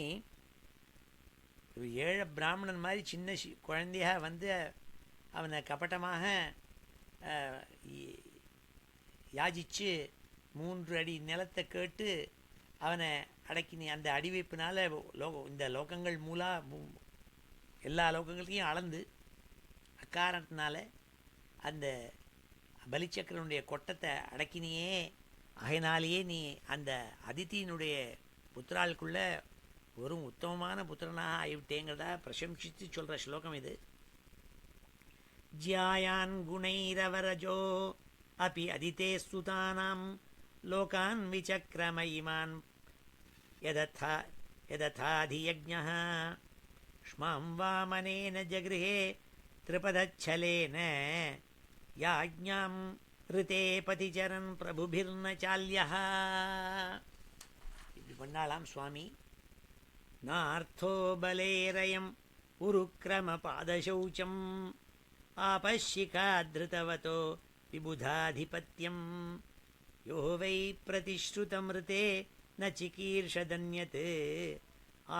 ஒரு ஏழை பிராமணன் மாதிரி சின்ன குழந்தையாக வந்து அவனை கபட்டமாக யாசிச்சு 3 அடி நிலத்தை கேட்டு அவனை அடக்கினி. அந்த அடிவைப்பினால் இந்த லோகங்கள் எல்லா லோகங்களையும் அளந்து அக்காரணத்தினால அந்த பலிச்சக்கரனுடைய கொட்டத்தை அடக்கினியே. ஆகையினாலேயே நீ அந்த அதித்தியினுடைய புத்திராளுக்குள்ள ஒரு உத்தமமான புத்திரனாக ஆகிவிட்டேங்கிறதா பிரசம்சித்து சொல்கிற ஸ்லோகம் இது. ஜியாயான் குணைரவரஜோ அபி அதிதே சுதானாம் லோகான் விசக்ரம இமான் யததாதியஜ்ஞः க்ஷ்மாம் வாமனேன ஜக்ருஹே திரிபதச்சலேன யாஜ்ஞாம் ரிதே பதிச்சரன் பிரபுபிர்ன சால்யः. இப்படி பண்ணாலாம் சுவாமி. நார்த்தோ பலேரயம் உருக்ரம பாதசௌச்சம் ஆபஷிகாத்ருதவதோ விபுதாதிபத்யம் யோ வை பிரதிஷ்ருதமிருதே ந சிகீர்ஷதன்யத்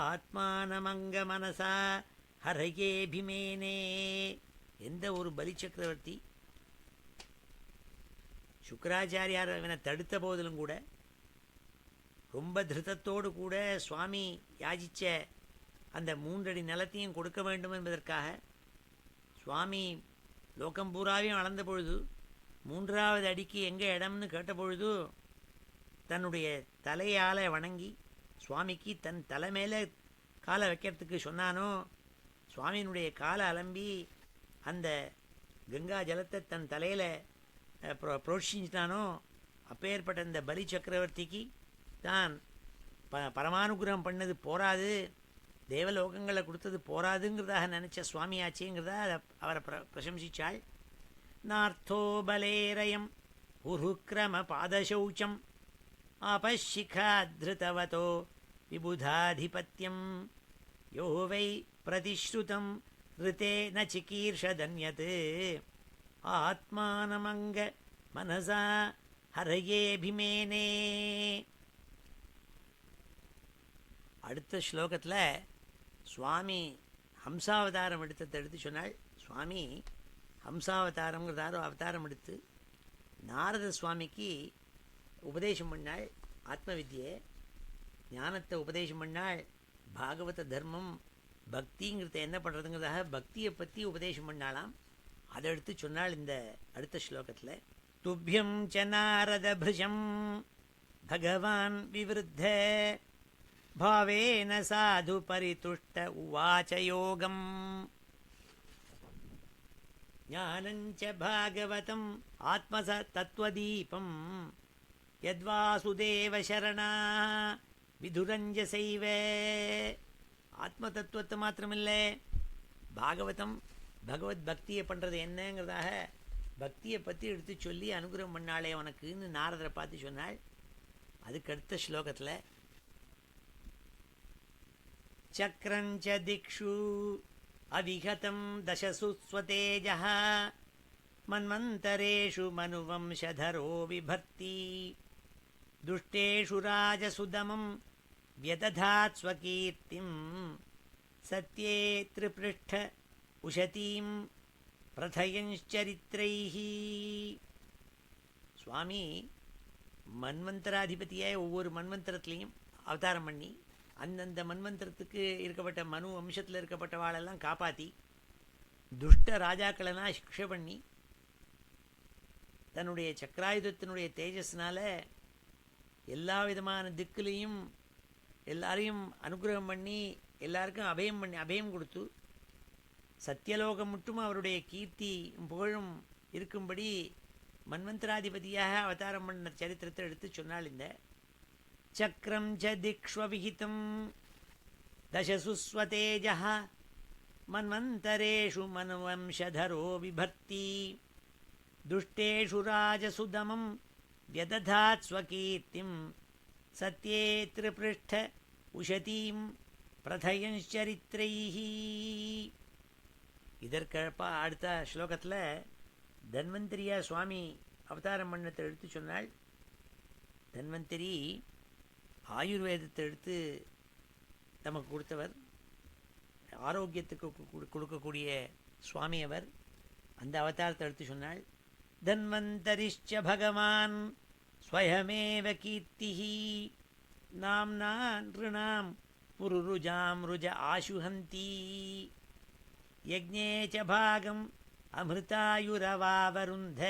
ஆத்மானமங்கமனசா ஹரயே பிமேனே. எந்த ஒரு பலி சக்கரவர்த்தி சுக்கராச்சாரியார் அவனை தடுத்த போதிலும் கூட ரொம்ப திருத்தத்தோடு கூட சுவாமி யாசிச்ச அந்த 3 அடி நிலத்தையும் கொடுக்க வேண்டும் என்பதற்காக சுவாமி லோகம் பூராவையும் அளந்த பொழுது 3வது அடிக்கு எங்கே இடம்னு கேட்ட பொழுது தன்னுடைய தலையால் வணங்கி சுவாமிக்கு தன் தலை மேலே காலை வைக்கிறதுக்கு சொன்னானோ. சுவாமியினுடைய காலை அலம்பி அந்த கங்கா ஜலத்தை தன் தலையில் புரோஷிச்சிட்டானோ. அப்பேற்பட்ட இந்த பலி சக்கரவர்த்திக்கு தான் பரமானுகிரகம் பண்ணது போராது, தேவலோகங்களை கொடுத்தது போராதுங்கிறதாக நினச்ச சுவாமியாச்சேங்கிறதா அவரை பிரசம்சிச்சாள். நார்த்தோ பலேரயம் உருக்ரம பாதசௌச்சம் ஆபஷிகாத்ருதவதோ விபுதாதிபத்யம் யோ வை பிரதிஷ்ருதம் ரிதே ந சிகீர்ஷதன்யத் ஆத்மானமங்க மனசா ஹரயே பிமேனே. அடுத்த ஸ்லோகத்தில் சுவாமி ஹம்சாவதாரம் எடுத்து சொன்னாள். சுவாமி ஹம்சாவதாரங்கிறதாரோ அவதாரம் எடுத்து நாரத சுவாமிக்கு உபதேசம் பண்ணாள். ஆத்ம வித்யை ஞானத்தை உபதேசம் பண்ணாள். பாகவத தர்மம் பக்திங்கிறத என்ன பண்ணுறதுங்கிறதாக பக்தியை பற்றி உபதேசம் பண்ணாலாம். அதை எடுத்து சொன்னாள் இந்த அடுத்த ஸ்லோகத்தில். துப்பியம் ச நாரத பிருஷம் பகவான் விவருத்த பாவேன சாது பரிதுஷ்ட உவாச்ச யோகம் ஞானஞ்ச பாகவதம் ஆத்மச தத்துவதீபம் யத்வாசுதேவ சரணா விதுரஞ்ச செய்வ. ஆத்ம தத்துவத்தை மாத்திரமில்லை, பாகவதம் பகவத் பக்தியை பண்ணுறது என்னங்கிறதாக பக்தியை பற்றி எடுத்து சொல்லி அனுகிரகம் பண்ணாளே உனக்குன்னு நாரதரை பார்த்து சொன்னாள். அதுக்கு அடுத்த ஸ்லோகத்தில் சக்கரஞ்ச திக்ஷு அவிகதம் தசசு ஸ்வதேஜः மன்வந்தரேஷு மனுவம்சதரோ விபர்த்தி துஷ்டேஷு ராஜசுதமம் व्यदधात् स्वकीर्तिं सत्ये त्रिपृष्ठ उशतीं प्रथयंश्चरित्रैः. சுவாமி மன்வந்தராதிபதியாய் ஒவ்வொரு மன்வந்தரத்துலேயும் அவதாரம் பண்ணி அந்தந்த மன்வந்தரத்துக்கு இருக்கப்பட்ட மனு வம்சத்தில் இருக்கப்பட்டவாளெல்லாம் காப்பாற்றி துஷ்ட ராஜாக்களெல்லாம் சிக்ஷை பண்ணி தன்னுடைய சக்கராயுதத்தினுடைய தேஜஸ்னால் எல்லா விதமான திக்குலேயும் எல்லாரையும் அனுகிரகம் பண்ணி எல்லாருக்கும் அபயம் கொடுத்து சத்தியலோகம் மட்டும் அவருடைய கீர்த்தி புகழும் இருக்கும்படி மன்வந்தராதிபதியாக அவதாரம் பண்ண சரித்திரத்தை எடுத்து சொன்னால் இந்த சக்கரம் ச திக்ஷ்வவிஹிதம் தசசுஸ்வதேஜः மன்வந்தரேஷு மனுவம்சதரோ விபர்த்தி துஷ்டேஷு ராஜசுதமம் व्यदधात् स्वकीर्तिं सत्ये त्रिपृष्ठ உஷதீம் பிரதயஞ்சரித்ரைஹி. இதற்கப்பா அடுத்த ஸ்லோகத்தில் தன்வந்திரியா சுவாமி அவதாரம் பண்ணத்தை எடுத்து சொன்னாள். தன்வந்திரி ஆயுர்வேதத்தை எடுத்து நமக்கு கொடுத்தவர், ஆரோக்கியத்துக்கு கொடுக்கக்கூடிய சுவாமி அவர். அந்த அவதாரத்தை எடுத்து சொன்னாள். தன்வந்தரிஷ்ச பகவான் ஸ்வயமேவ கீர்த்திஹி நாம்னா நிருணாம் புருருஜாம் ருஜ ஆசுஹந்தி யஜ்ஞே ச பாகம் அமிர்தாயுரவாவருந்த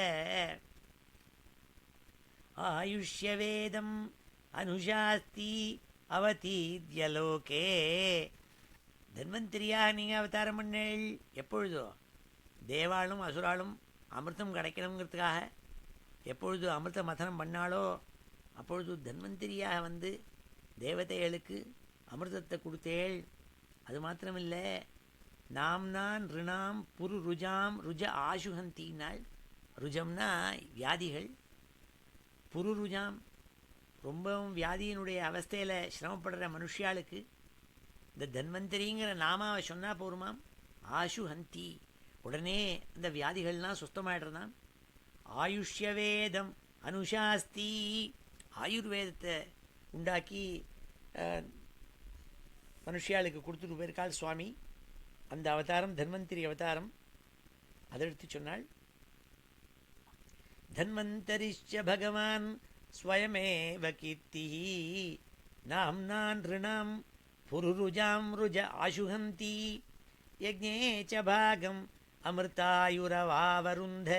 ஆயுஷ்யவேதம் அனுஷாஸ்தி அவதீத்யலோகே. தன்வந்திரியா நீங்கள் அவதாரம் பண்ணேள். எப்பொழுதோ தேவாளும் அசுராளும் அமிர்தம் கிடைக்கணுங்கிறதுக்காக எப்பொழுது அமிர்த மதனம் பண்ணாலோ அப்பொழுது தன்வந்திரியாக வந்து தேவதைகளுக்கு அமிர்தத்தை கொடுத்தேள். அது மாத்திரமில்லை, நாம்னா ரிணாம் புரு ருஜாம் ருஜ ஆசுஹந்தினாள். ருஜம்னா வியாதிகள், புரு ருஜாம் ரொம்பவும் வியாதியினுடைய அவஸ்தையில் சிரமப்படுற மனுஷியாளுக்கு இந்த தன்வந்திரிங்கிற நாமாவை சொன்னால் போருமாம். ஆசுஹந்தி, உடனே அந்த வியாதிகள்லாம் சுத்தமாயிடுறதாம். ஆயுஷ்யவேதம் அனுஷாஸ்தி, ஆயுர்வேதத்தை உண்டாக்கி மனுஷியாளுக்கு கொடுத்துட்டு போயிருக்காள் சுவாமி. அந்த அவதாரம் தன்வந்திரி அவதாரம். அதை எடுத்து சொன்னாள். தன்வந்தரிஷ்ச பகவான் ஸ்வயமேவ கீர்த்திஹி நாம்னா நிருணாம் புருருஜாம் ருஜ ஆசுஹந்தி யஜ்ஞே ச பாகம் அமிர்தாயுரவாவருந்த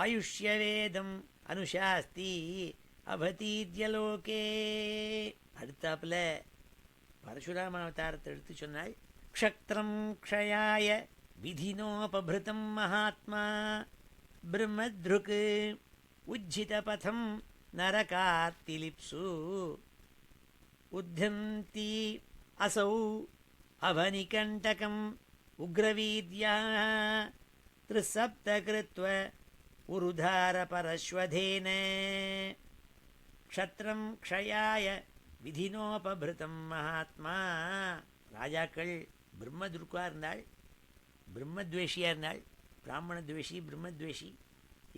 ஆயுஷ்யவேதம் அனுஷாஸ்தி அவதீத்யலோகே. அடுத்தாப்புல பரசுராம அவதாரத்தை எடுத்து சொன்னாள். க்ஷத்ரம் க்ஷயாய விதினோபபிருதம் மகாத்மா பிரம்மத்ருக்கு உஜ்ஜிதபதம் நரகார்த்திலிப்சு உத்தந்தி அசௌ அவனிகண்டகம் உக்ரவீத்யா த்ரிசப்தகிருத்வ உருதார பரஸ்வதேன. க்ஷத்ரம் க்ஷயாய விதினோபபிருதம் மகாத்மா. ராஜாக்கள் பிரம்மதுருக்கா இருந்தாள், பிரம்மத்வேஷியாக இருந்தாள். பிராமணத்வேஷி பிரம்மத்வேஷி.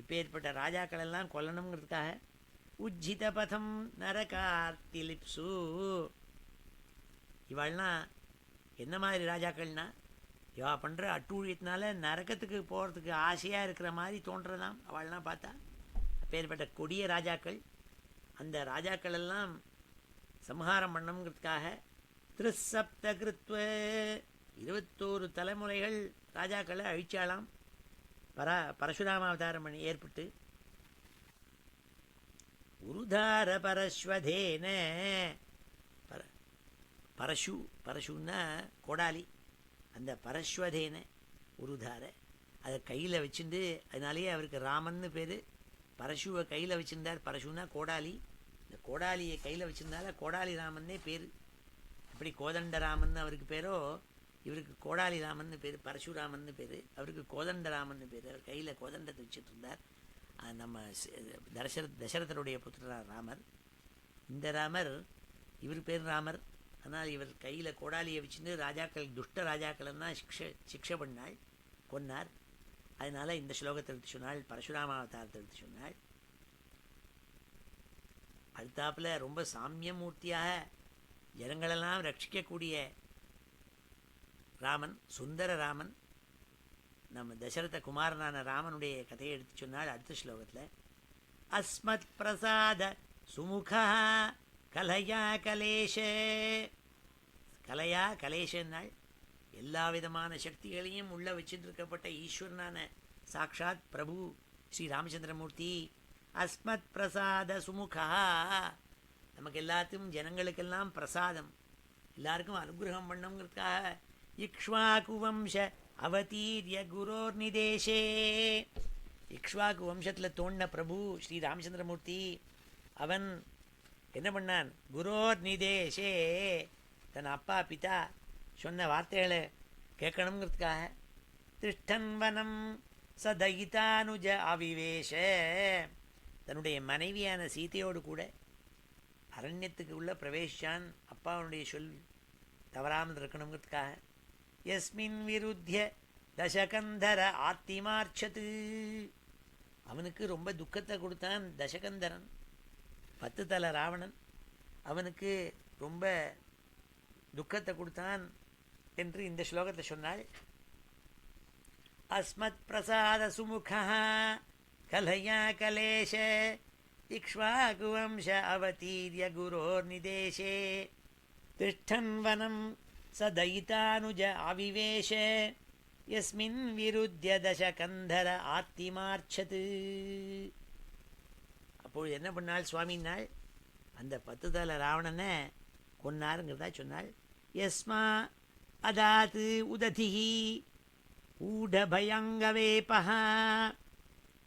இப்போ ஏற்பட்ட ராஜாக்கள் எல்லாம் கொல்லணுங்கிறதுக்காக உஜ்ஜித பதம் நரகார்த்திலிப்சு இவாள்லாம் என்ன மாதிரி ராஜாக்கள்னா, இவா பண்ணுற அட்டூழியத்தினால நரக்கத்துக்கு போகிறதுக்கு ஆசையாக இருக்கிற மாதிரி தோன்றதாம் அவள்லாம் பார்த்தா. அப்பேற்பட்ட கொடிய ராஜாக்கள். அந்த ராஜாக்கள் எல்லாம் சம்ஹாரம் பண்ணணுங்கிறதுக்காக திருசப்த கிருத்வ 21 தலைமுறைகள் ராஜாக்களை அழிச்சாலாம். பரசுராம அவதாரம் பண்ணி ஏற்பட்டு உருதார பரஸ்வதேன பரசுன்னா கோடாலி, அந்த பரஸ்வதேன உருதார அதை கையில் வச்சுட்டு, அதனாலேயே அவருக்கு ராமன்னு பேர். பரசுவை கையில் வச்சுருந்தார். பரசுன்னா கோடாலி. இந்த கோடாலியை கையில் வச்சுருந்தால கோடாலி ராமன்னே பேர். அப்படி கோதண்டராமன் அவருக்கு பேரோ, இவருக்கு கோடாலி ராமன் பேர். பரசுராமன் பேர், அவருக்கு கோதண்டராமன் பேர். அவர் கையில் கோதண்டத்தை வச்சுட்டு இருந்தார். நம்ம தசரதருடைய புத்திரர் ராமர். இந்த ராமர், இவர் பேர் ராமர். ஆனால் இவர் கையில் கோடாலியை வச்சுட்டு ராஜாக்கள், துஷ்ட ராஜாக்களெல்லாம் சிக்ஷை பண்ணாள், கொன்னார். அதனால் இந்த ஸ்லோகத்தை எடுத்து சொன்னாள், பரசுராம அவதாரத்தை எடுத்து சொன்னாள். அடுத்தாப்புல ரொம்ப சாமியமூர்த்தியாக ஜனங்களெல்லாம் ரட்சிக்கக்கூடிய ராமன், சுந்தர ராமன், நம்ம தசரத குமாரனான ராமனுடைய கதையை எடுத்து சொன்னால் அடுத்த ஸ்லோகத்தில், அஸ்மத் பிரசாத சுமுகா கலையா கலேஷ. கலையா கலேஷன்னாள் எல்லா விதமான சக்திகளையும் உள்ள வச்சுட்டு இருக்கப்பட்ட ஈஸ்வரனான சாக்ஷாத் பிரபு ஸ்ரீ ராமச்சந்திரமூர்த்தி. அஸ்மத் பிரசாத சுமுகா, நமக்கு எல்லாத்துக்கும் ஜனங்களுக்கெல்லாம் பிரசாதம், எல்லாருக்கும் அனுகிரகம் பண்ணணுங்கிறதுக்காக இக்ஷ்வாகு வம்ச அவதீரிய குரோர் நிதேசே. இக்ஷ்வாகு வம்சத்தில் தோன்ற பிரபு ஸ்ரீ ராமச்சந்திரமூர்த்தி அவன் என்ன பண்ணான்? குரோர் நிதேசே, தன் அப்பா பிதா சொன்ன வார்த்தைகளை கேட்கணுங்கிறதுக்காக திஷ்டன் வனம் சதயிதானுஜ அவிவேஷ, தன்னுடைய மனைவியான சீதையோடு கூட அரண்யத்துக்கு உள்ள பிரவேசிச்சான். அப்பாவுடைய சொல் தவறாமல் இருக்கணுங்கிறதுக்காக. யஸ்மின் விருத்திய தசகந்தர ஆத்திமார்ச்சது, அவனுக்கு ரொம்ப துக்கத்தை கொடுத்தான் தசகந்தரன், 10 தலை ராவணன். அவனுக்கு ரொம்ப துக்கத்தை கொடுத்தான் என்று இந்த ஸ்லோகத்தை சொன்னாள். அஸ்மத் பிரசாத சுமுகா கலையா கலேஷ இக்ஷ்வாகு வம்ச அவதீரிய குரோர் நிதேசே திஷ்டன் வனம் சதயிதானுஜ அவிவேஷ யஸ்மின் விருத்திய தசகந்தர ஆத்திமார்ச்சது. அப்பொழுது என்ன பண்ணாள் சுவாமின்னாள்? அந்த 10 தலை ராவணனை கொன்னாருங்கிறதா சொன்னாள். யஸ்மா அதாத்து உததிஹி ஊடபயங்கவேபஹ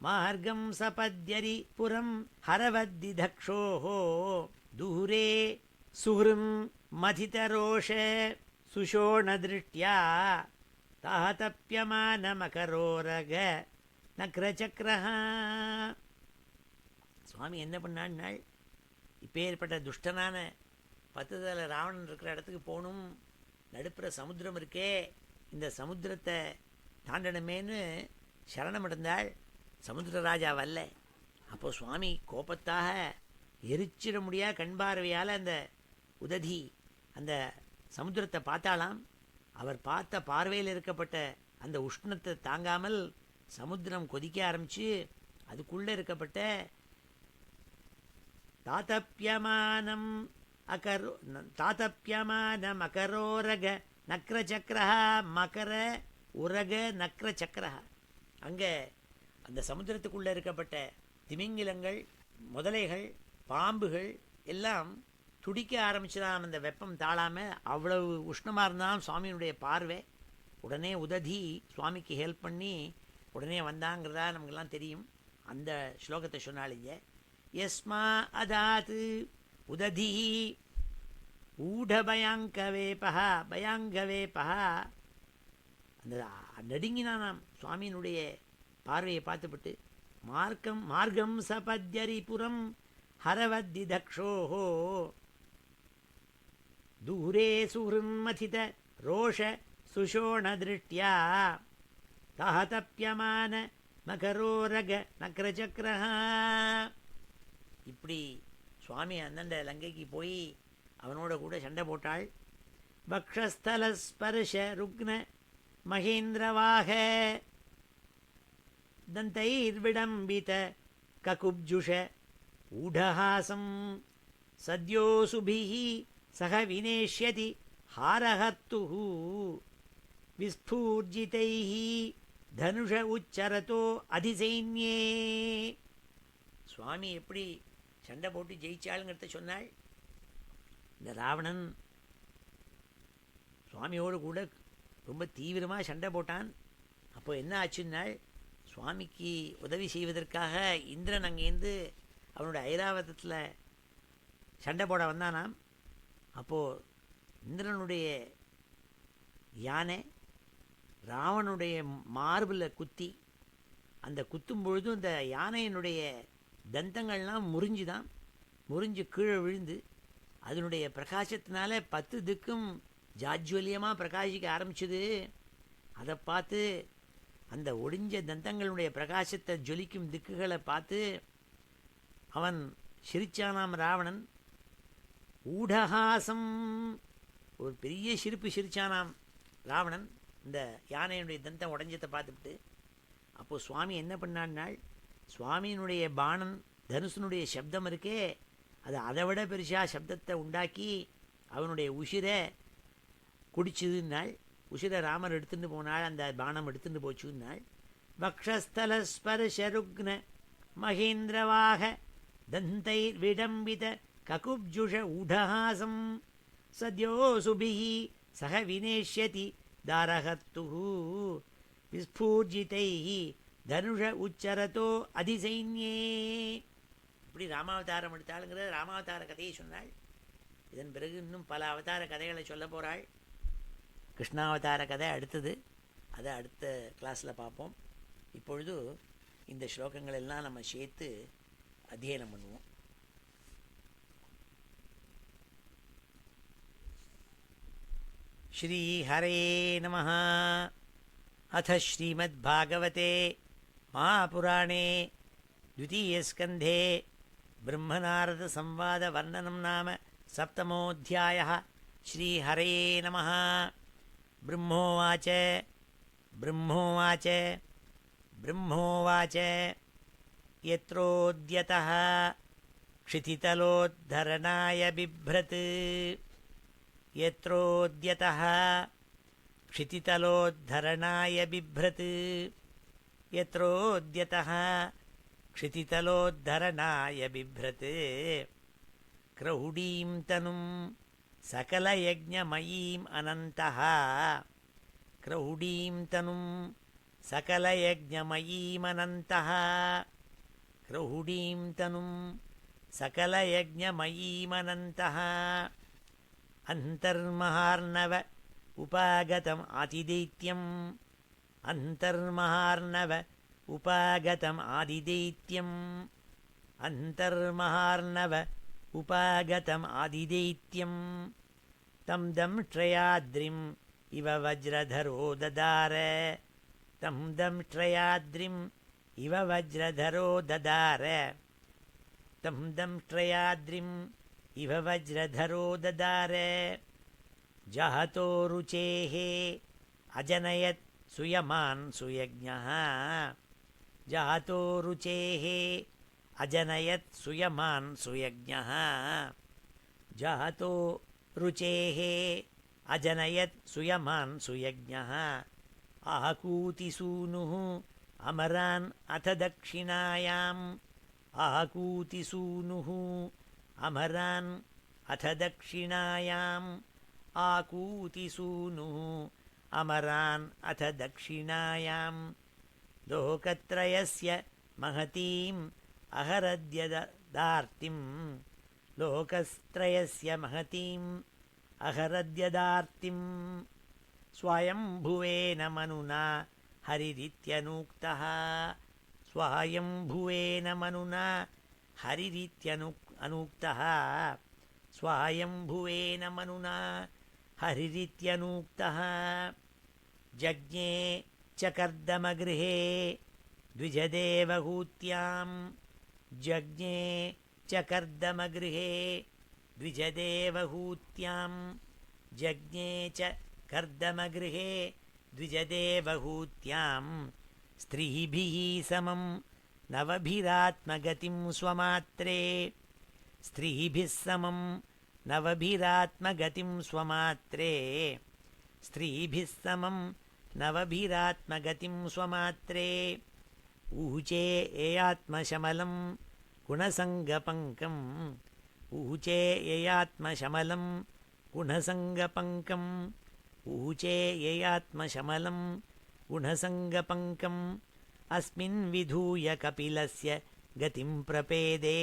மார்க்கம் சபத்யரி புரம் ஹரவத்தி தக்ஷோஹோ தூரே சுஹ்ரும் மதிதரோஷ சுஷோணதிருஷ்ட்யா தாதப்யமான மகரோரக நக்ரசக்ரஹ. சுவாமி என்ன பண்ணான்னாள்? இப்பேற்பட்ட துஷ்டனான 10 தலை ராவணன் இருக்கிற இடத்துக்கு போகணும், நடுப்புற சமுத்திரம் இருக்கே, இந்த சமுத்திரத்தை தாண்டணுமேன்னு சரணம் அடைந்தாள். சமுத்திரராஜா வரல. அப்போ சுவாமி கோபத்தாக எரிச்சிட முடியா கண்பார்வையால் அந்த உததி அந்த சமுத்திரத்தை பார்த்தாலாம். அவர் பார்த்த பார்வையில் இருக்கப்பட்ட அந்த உஷ்ணத்தை தாங்காமல் சமுத்திரம் கொதிக்க ஆரம்பிச்சு அதுக்குள்ளே இருக்கப்பட்ட தாத்தப்பியமானம் அகரோரக நக்ரசக்ரஹ, மகர உரக நக்ரசக்ரஹ, அங்கே அந்த சமுத்திரத்துக்குள்ளே இருக்கப்பட்ட திமிங்கிலங்கள், முதலைகள், பாம்புகள் எல்லாம் துடிக்க ஆரம்பிச்சுதான். அந்த வெப்பம் தாழாமல் அவ்வளவு உஷ்ணமாக இருந்தாலும் சுவாமியினுடைய பார்வை. உடனே உததி சுவாமிக்கு ஹெல்ப் பண்ணி உடனே வந்தாங்கிறதா நமக்கெல்லாம் தெரியும். அந்த ஸ்லோகத்தை சொன்னாலிங்க. யஸ்மா அதாத்து உததி ஊடபயாங்கவேபா பயாங்கவேபா, அந்த நடுங்கினானாம் சுவாமியினுடைய பார்வையை பார்த்துப்பட்டு. மார்க்கம் சபத்யரிபுரம் ஹரவத்தி தக்ஷோஹோ தூரே சுஹ்ருன்மதித ரோஷ சுஷோண திருஷ்ட்யா தாஹதப்யமான மகரோரக நக்ரசக்ரஹ. இப்படி சுவாமி அந்தண்ட லங்கைக்கு போய் அவனோட கூட சண்டை போட்டாள். वक्षस्थलस्पर्श रुग्न महेन्द्रवाह दन्तैर्विडम्बित ककुब्जुष ऊढहासं सद्योऽसुभिः सह विनेष्यति हारहर्तुः विस्फूर्जितैः धनुष उच्चरतो अधिसैन्ये. சுவாமி எப்படி சண்டை போட்டு ஜெயிச்சாளுங்கிறத சொன்னாள். இந்த ராவணன் சுவாமியோடு கூட ரொம்ப தீவிரமாக சண்டை போட்டான். அப்போ என்ன ஆச்சுன்னாள், சுவாமிக்கு உதவி செய்வதற்காக இந்திரன் அங்கேருந்து அவனோட ஐராவதத்தில் சண்டை போட வந்தானாம். அப்போது இந்திரனுடைய யானை ராவனுடைய மார்பில் குத்தி, அந்த குத்தும் பொழுதும் அந்த யானையினுடைய தந்தங்கள்லாம் முறிஞ்சு கீழே விழுந்து அதனுடைய பிரகாசத்தினால 10 திக்கும் ஜாஜ்வல்யமாக பிரகாசிக்க ஆரம்பிச்சுது. அதை பார்த்து அந்த ஒடிஞ்ச தந்தங்களுடைய பிரகாசத்தை ஜொலிக்கும் திக்குகளை பார்த்து அவன் சிரிச்சானாம் ராவணன். ஊடஹாசம், ஒரு பெரிய சிரிப்பு சிரிச்சானாம் ராவணன் இந்த யானையினுடைய தந்தம் உடஞ்சத்தை பார்த்துட்டு. அப்போது சுவாமி என்ன பண்ணான்னாள், சுவாமியினுடைய பாணன் தனுசனுடைய சப்தம் இருக்கே, அது அதை விட பெருசாக சப்தத்தை உண்டாக்கி அவனுடைய உசிரை குடிச்சுதுன்னாள். உசிரை ராமர் எடுத்துட்டு போனாள், அந்த பானம் எடுத்துட்டு போச்சுன்னாள். வக்ஷஸ்தல ஸ்பர்ஷருக்ன மகேந்திரவாக தந்தைர் விடம்பித ககுப்ஜுஷ ஊடஹாசம் சத்யோசுபிஹி சக வினேஷ்யதி தாரஹத்துஹு விஸ்பூர்ஜிதைஹி தனுஷ உச்சரதோ அதிசைன்யே. இப்படி ராமாவதாரம் எடுத்தாளுங்கிற ராமாவதார கதையை சொன்னாள். இதன் பிறகு இன்னும் பல அவதார கதைகளை சொல்ல போகிறாள். கிருஷ்ணாவதார கதை அடுத்தது, அதை அடுத்த கிளாஸில் பார்ப்போம். இப்பொழுது இந்த ஸ்லோகங்கள் எல்லாம் நம்ம சேர்த்து அத்தியனம் பண்ணுவோம். ஸ்ரீ ஹரே நமः. அத ஸ்ரீமத்பாகவதே महापुराणे द्वितीयस्कन्धे ब्रह्मनारदसंवादवर्णनं नाम 7मोऽध्यायः. श्रीहरे नमः. ब्रह्मोवाच यत्रोद्यतः क्षितितलोद्धरणाय बिभ्रत्. यत्रोद्यतः क्षितितलोद्धरणाय बिभ्रत्. यत्रोद्यतः क्षितितलोद्धरणाय बिभ्रत्. क्रौडीं तनुं सकलयज्ञमयीम् अनन्तः. क्रौडीं तनुं सकलयज्ञमयीमनन्तः. क्रौडीं तनुं सकलयज्ञमयीमनन्तः. अन्तर्महार्णव उपागतम् आतिदैत्यम्. अन्तर्महार्णव उपागतम् आदिदैत्यम्. अन्तर्महार्णव उपागतम् आदिदैत्यम्. तं दंष्ट्रयाद्रिम् इव वज्रधरो ददार. तं दंष्ट्रयाद्रिम् इव वज्रधरो ददार. तं दंष्ट्रयाद्रिम् इव वज्रधरो ददार. जहतो रुचेः अजनयत् सुयमान् सुयज्ञः. जातो रुचेः अजनयत् सुयमान् सुयज्ञः. जातो रुचेः अजनयत् सुयमान् सुयज्ञः. आहकूतिसूनुः अमरान् अथ दक्षिणायाम्. आहकूतिसूनुः अमरान् अथ दक्षिणायाम्. आकूतिसूनुः अमरान् अथ दक्षिणायाम्. लोकत्रयस्य महतीम् अहरद्यदार्तिम्. लोकत्रयस्य महतीम् अहरद्यदार्तिम्. स्वयंभुवेन मनुना हरिरित्यनूक्तः. स्वयंभुवेन मनुना हरिरित्यनूक्तः. स्वयंभुवेन मनुना हरिरित्यनूक्तः. जज्ञे च कर्दमगृहे द्विजदेवहूत्याम्. जज्ञे च कर्दमगृहे द्विजदेवहूत्याम्. जज्ञे च कर्दमगृहे द्विजदेवहूत्यां स्त्रीभिः समं नवभिरात्मगतिं स्वमात्रे स्त्रीभिः समं नवभिरात्मगतिं स्वमात्रे स्त्रीभिः समं नवभिरात्मगतिं स्वमात्रे ऊचे ययात्मशमलं गुणसङ्गपङ्कम् ऊचे ययात्मशमलं गुणसङ्गपङ्कम् ऊचे ययात्मशमलं गुणसङ्गपङ्कम् अस्मिन् विधूय कपिलस्य गतिं प्रपेदे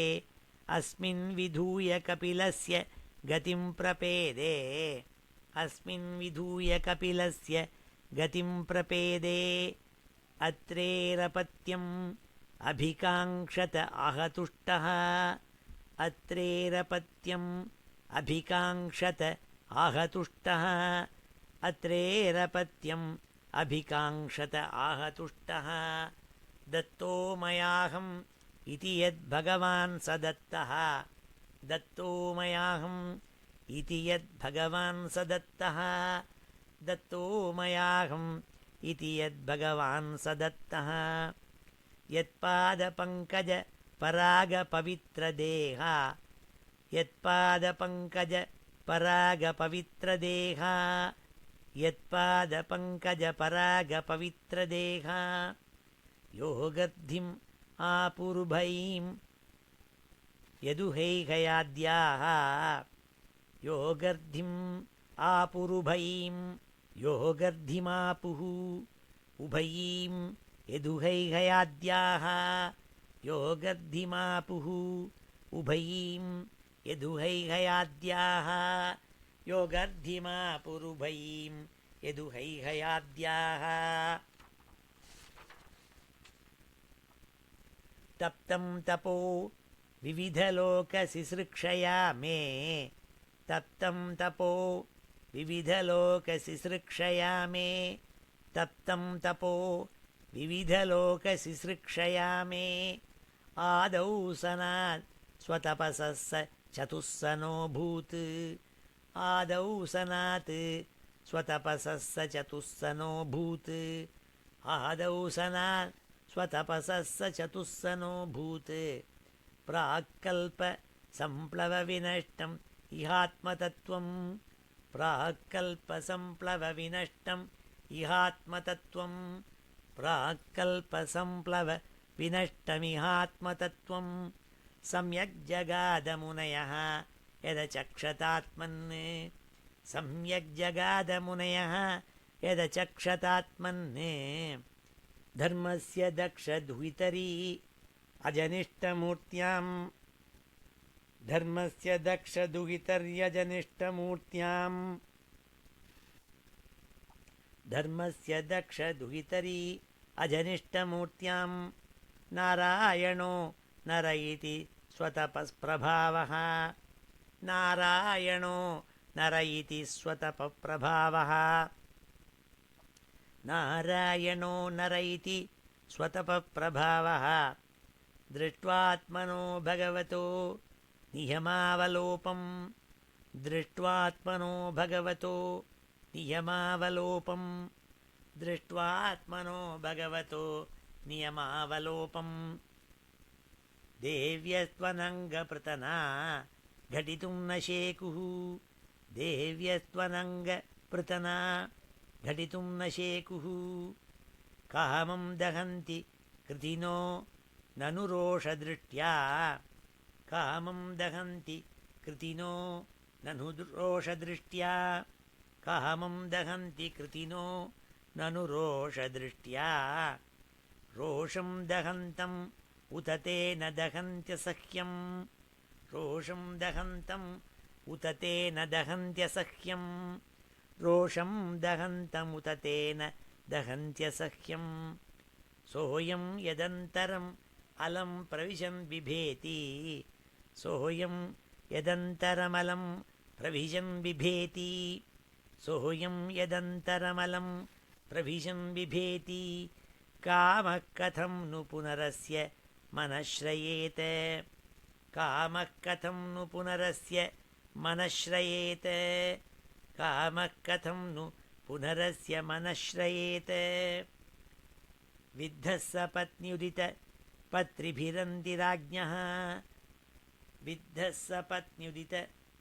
अस्मिन् विधूय कपिलस्य गतिं प्रपेदे अस्मिन् विधूय कपिलस्य गतिं प्रपेदे अत्रेरपत्यम् अभिकाङ्क्षत आहतुष्टः अत्रेरपत्यम् अभिकाङ्क्षत आहतुष्टः अत्रेरपत्यम् अभिकाङ्क्षत आहतुष्टः दत्तो मयाहम् इति यद्भगवान् स दत्तः दत्तो मयाहम् इति यद्भगवान् स दत्तः दत्तो मयाहम् इति यद्भगवान् स दत्तः यत्पादपङ्कज परागपवित्रदेहा यत्पादपङ्कज परागपवित्रदेहा यत्पादपङ्कज परागपवित्रदेहा योगर्धिम् आपुरुभैं यदुहैहयाद्याः योगर्धिम् आपुरुभैं योगर्धिमापुः उभयीं यदुहैहयाद्याः योगर्धिमापुः उभयीं यदुहैहयाद्याः योगर्धिमापुरुभयीं यदुहैहयाद्याः तप्तं तपो विविधलोकसिसृक्षया मे तप्तं तपो विविधलोकसिसृक्षया मे तप्तं तपो विविधलोकसिसृक्षया मे आदौ सनात् स्वतपसः स चतुस्सनोऽभूत् आदौ सनात् स्वतपसः स चतुस्सनोऽभूत् आदौ सनात् स्वतपसः स चतुस्सनोऽभूत् प्राक्कल्पसम्प्लवविनष्टम् इहात्मतत्त्वम् प्राक्कल्पसम्प्लवविनष्टम् इहात्मतत्त्वम् प्राक्कल्पसम्प्लवविनष्टमिहात्मतत्त्वम् सम्यक् जगादमुनयः यदचक्षतात्मन् सम्यक् जगादमुनयः यदचक्षतात्मन् धर्मस्य दक्षदुहितरी अजनिष्टमूर्त्याम् धर्मस्य दक्षदुहितर्यजनिष्टमूर्त्याम् धर्मस्य दक्षदुहितरी अजनिष्टमूर्त्याम् नारायणो नर इति स्वतपःप्रभावः नारायणो नर इति स्वतपःप्रभावः नारायणो नर इति स्वतपःप्रभावः दृष्ट्वात्मनो भगवतो नियमावलोपम् दृष्ट्वात्मनो भगवतो नियमावलोपम् दृष्ट्वात्मनो भगवतो नियमावलोपम् देव्यस्त्वनङ्गपृतना घटितुं न शेकुः देव्यस्त्वनङ्गपृतना घटितुं न शेकुः कामं दहन्ति कृतिनो ननु रोषदृष्ट्या कामं दहन्ति कृतिनो ननु रोषदृष्ट्या कामं दहन्ति कृतिनो ननु रोषदृष्ट्या रोषं दहन्तम् उत तेन दहन्त्यसह्यम् रोषं दहन्तम् उत तेन दहन्त्यसह्यम् रोषं दहन्तमुत तेन दहन्त्यसह्यम् सोऽयं यदन्तरम् अलं प्रविशन् बिभेति सोऽयं यदन्तरमलं प्रविशन् बिभेति सोऽयं यदन्तरमलं प्रविशन् बिभेति कामः कथं नु पुनरस्य मनश्रयेत कामः कथं नु पुनरस्य मनश्रयेत कामः कथं नु पुनरस्य मनश्रयेत विद्धः सपत्न्युदित पत्रिभिरन्तिराज्ञः विद्धः सपत्न्युदित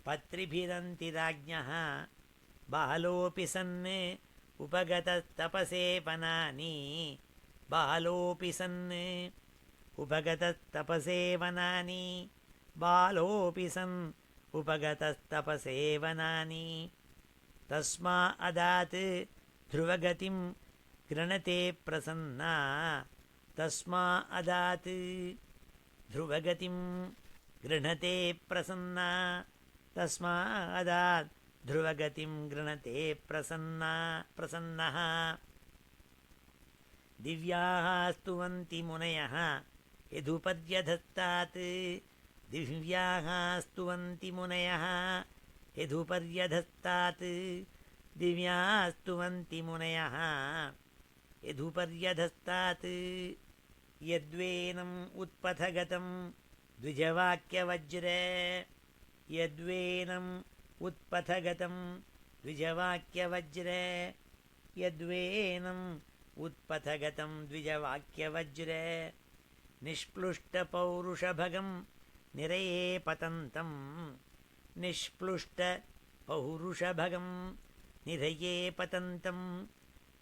पत्रिभिरन्तिराज्ञः बालोऽपि सन् उपगतस्तपसे वनानि बालोऽपि सन् उपगतस्तपसे वनानि बालोऽपि सन् उपगतस्तपसे वनानि तस्मा अदात् ध्रुवगतिं गृणते प्रसन्ना तस्मा अदात् ध्रुवगतिं गृह्णते प्रसन्ना तस्मा अदात् ध्रुवगतिं गृह्णते प्रसन्नः दिव्याः स्तुवन्ति मुनयः यदुपर्यधत्तात् दिव्याः स्तुवन्ति मुनयः यदुपर्यधत्तात् दिव्याः स्तुवन्ति मुनयः यदुपर्यधत्तात् यद्वेनम् उत्पथगतं द्विजवाक्यवज्र यद्वेनम् उत्पथगतं द्विजवाक्यवज्र यद्वेनम् उत्पथगतं द्विजवाक्यवज्र निष्प्लुष्टपौरुषभगं निरये पतन्तं निष्प्लुष्टपौरुषभगं निरये पतन्तं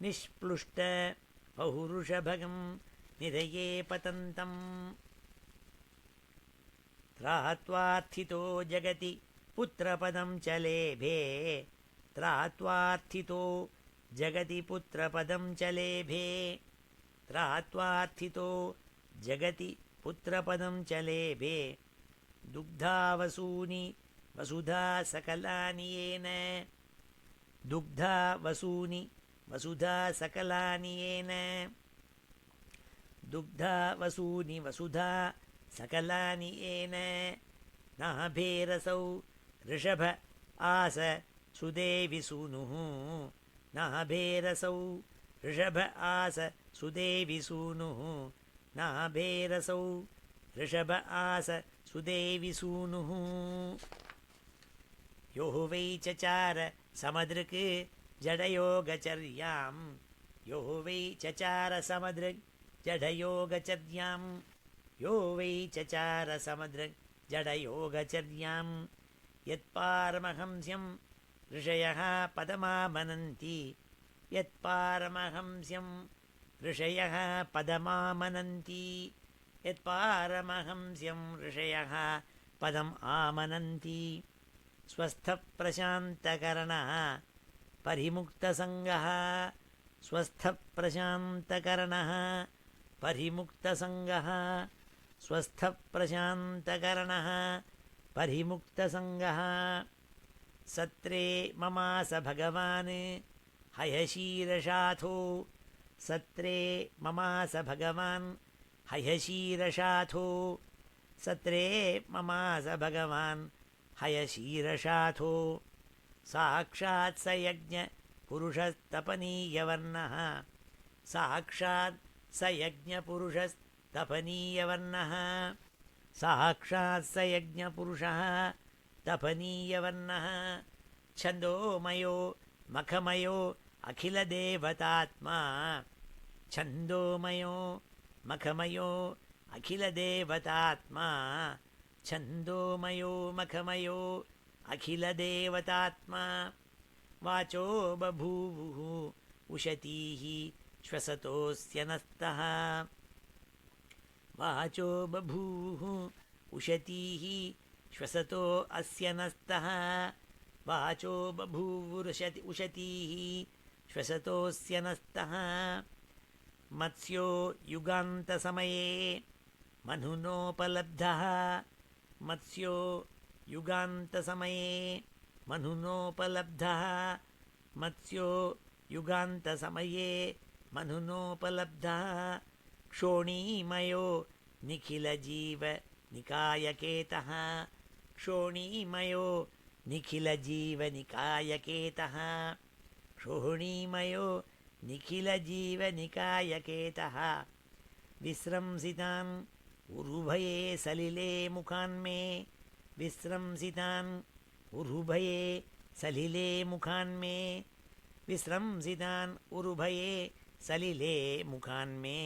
निष्प्लुष्टपौरुषभगं निरये पतन्तम् त्रात्वार्थितो जगति पुत्रपदं च लेभे त्रात्वार्थितो जगति पुत्रपदं च लेभे त्रात्वार्थितो जगति पुत्रपदं च लेभे दुग्धावसूनि वसुधा सकलानि येन दुग्धावसूनि वसुधा सकलानि येन दुग्धावसूनि वसुधा सकलानि येन नाभेरसौ ऋषभ आस सुदेवि सूनुः नाभेरसौ ऋषभ आस सुदेवि सूनुः नाभेरसौ ऋषभ आस सुदेवि सूनुः यो वै चचार समदृक् जडयोगचर्यां यो वै चचार समदृक् जडयोगचर्यां यो वै चचार समदृक् जडयोगचर्यां यत्पारमहंस्यं ऋषयः पदमामनन्ति यत्पारमहंस्यं ऋषयः पदमामनन्ति यत्पारमहंस्यं ऋषयः पदम् आमनन्ति स्वस्थप्रशान्तकरणः परिमुक्तसङ्गः स्वस्थप्रशान्तकरणः परिमुक्तसङ्गः स्वस्थप्रशान्तकरणः परिमुक्तसङ्गः सत्रे ममास भगवान् हयशीरशाथो सत्रे ममास भगवान् हयशीरशाथो सत्रे ममास भगवान् हयशीरशाथो साक्षात् स यज्ञपुरुषस्तपनीयवर्णः साक्षात् स यज्ञपुरुषस्तपनीयवर्णः साक्षात् स यज्ञपुरुषः तपनीयवर्णः छन्दोमयो मखमयो अखिलदेवतात्मा छन्दोमयो मखमयो अखिलदेवतात्मा छन्दोमयो मखमयो अखिलदेवतात्मा वाचो बभूवुः उशतीः श्वसतोऽस्य नस्तः वाचो बभूवुः उशतीः श्वसतो अस्य नस्तः वाचो बभूवुरुशतीः श्वसतोऽस्य नस्तः मत्स्यो युगान्तसमये मनुनोपलब्धः मत्स्यो युगान्तसमये मनुनोपलब्धः मत्स्यो युगान्तसमये मनुनोपलब्धः क्षोणीमयो निखिलजीवनिकायकेतः क्षोणीमयो निखिलजीवनिकायकेतः क्षोणीमयो निखिलजीवनिकायकेतः विस्रंसितान् उरुभये सलिले मुखान्मे विस्रंसितान् उरुभये सलिले मुखान्मे विस्रंसितान् उरुभये सलिले मुखान्मे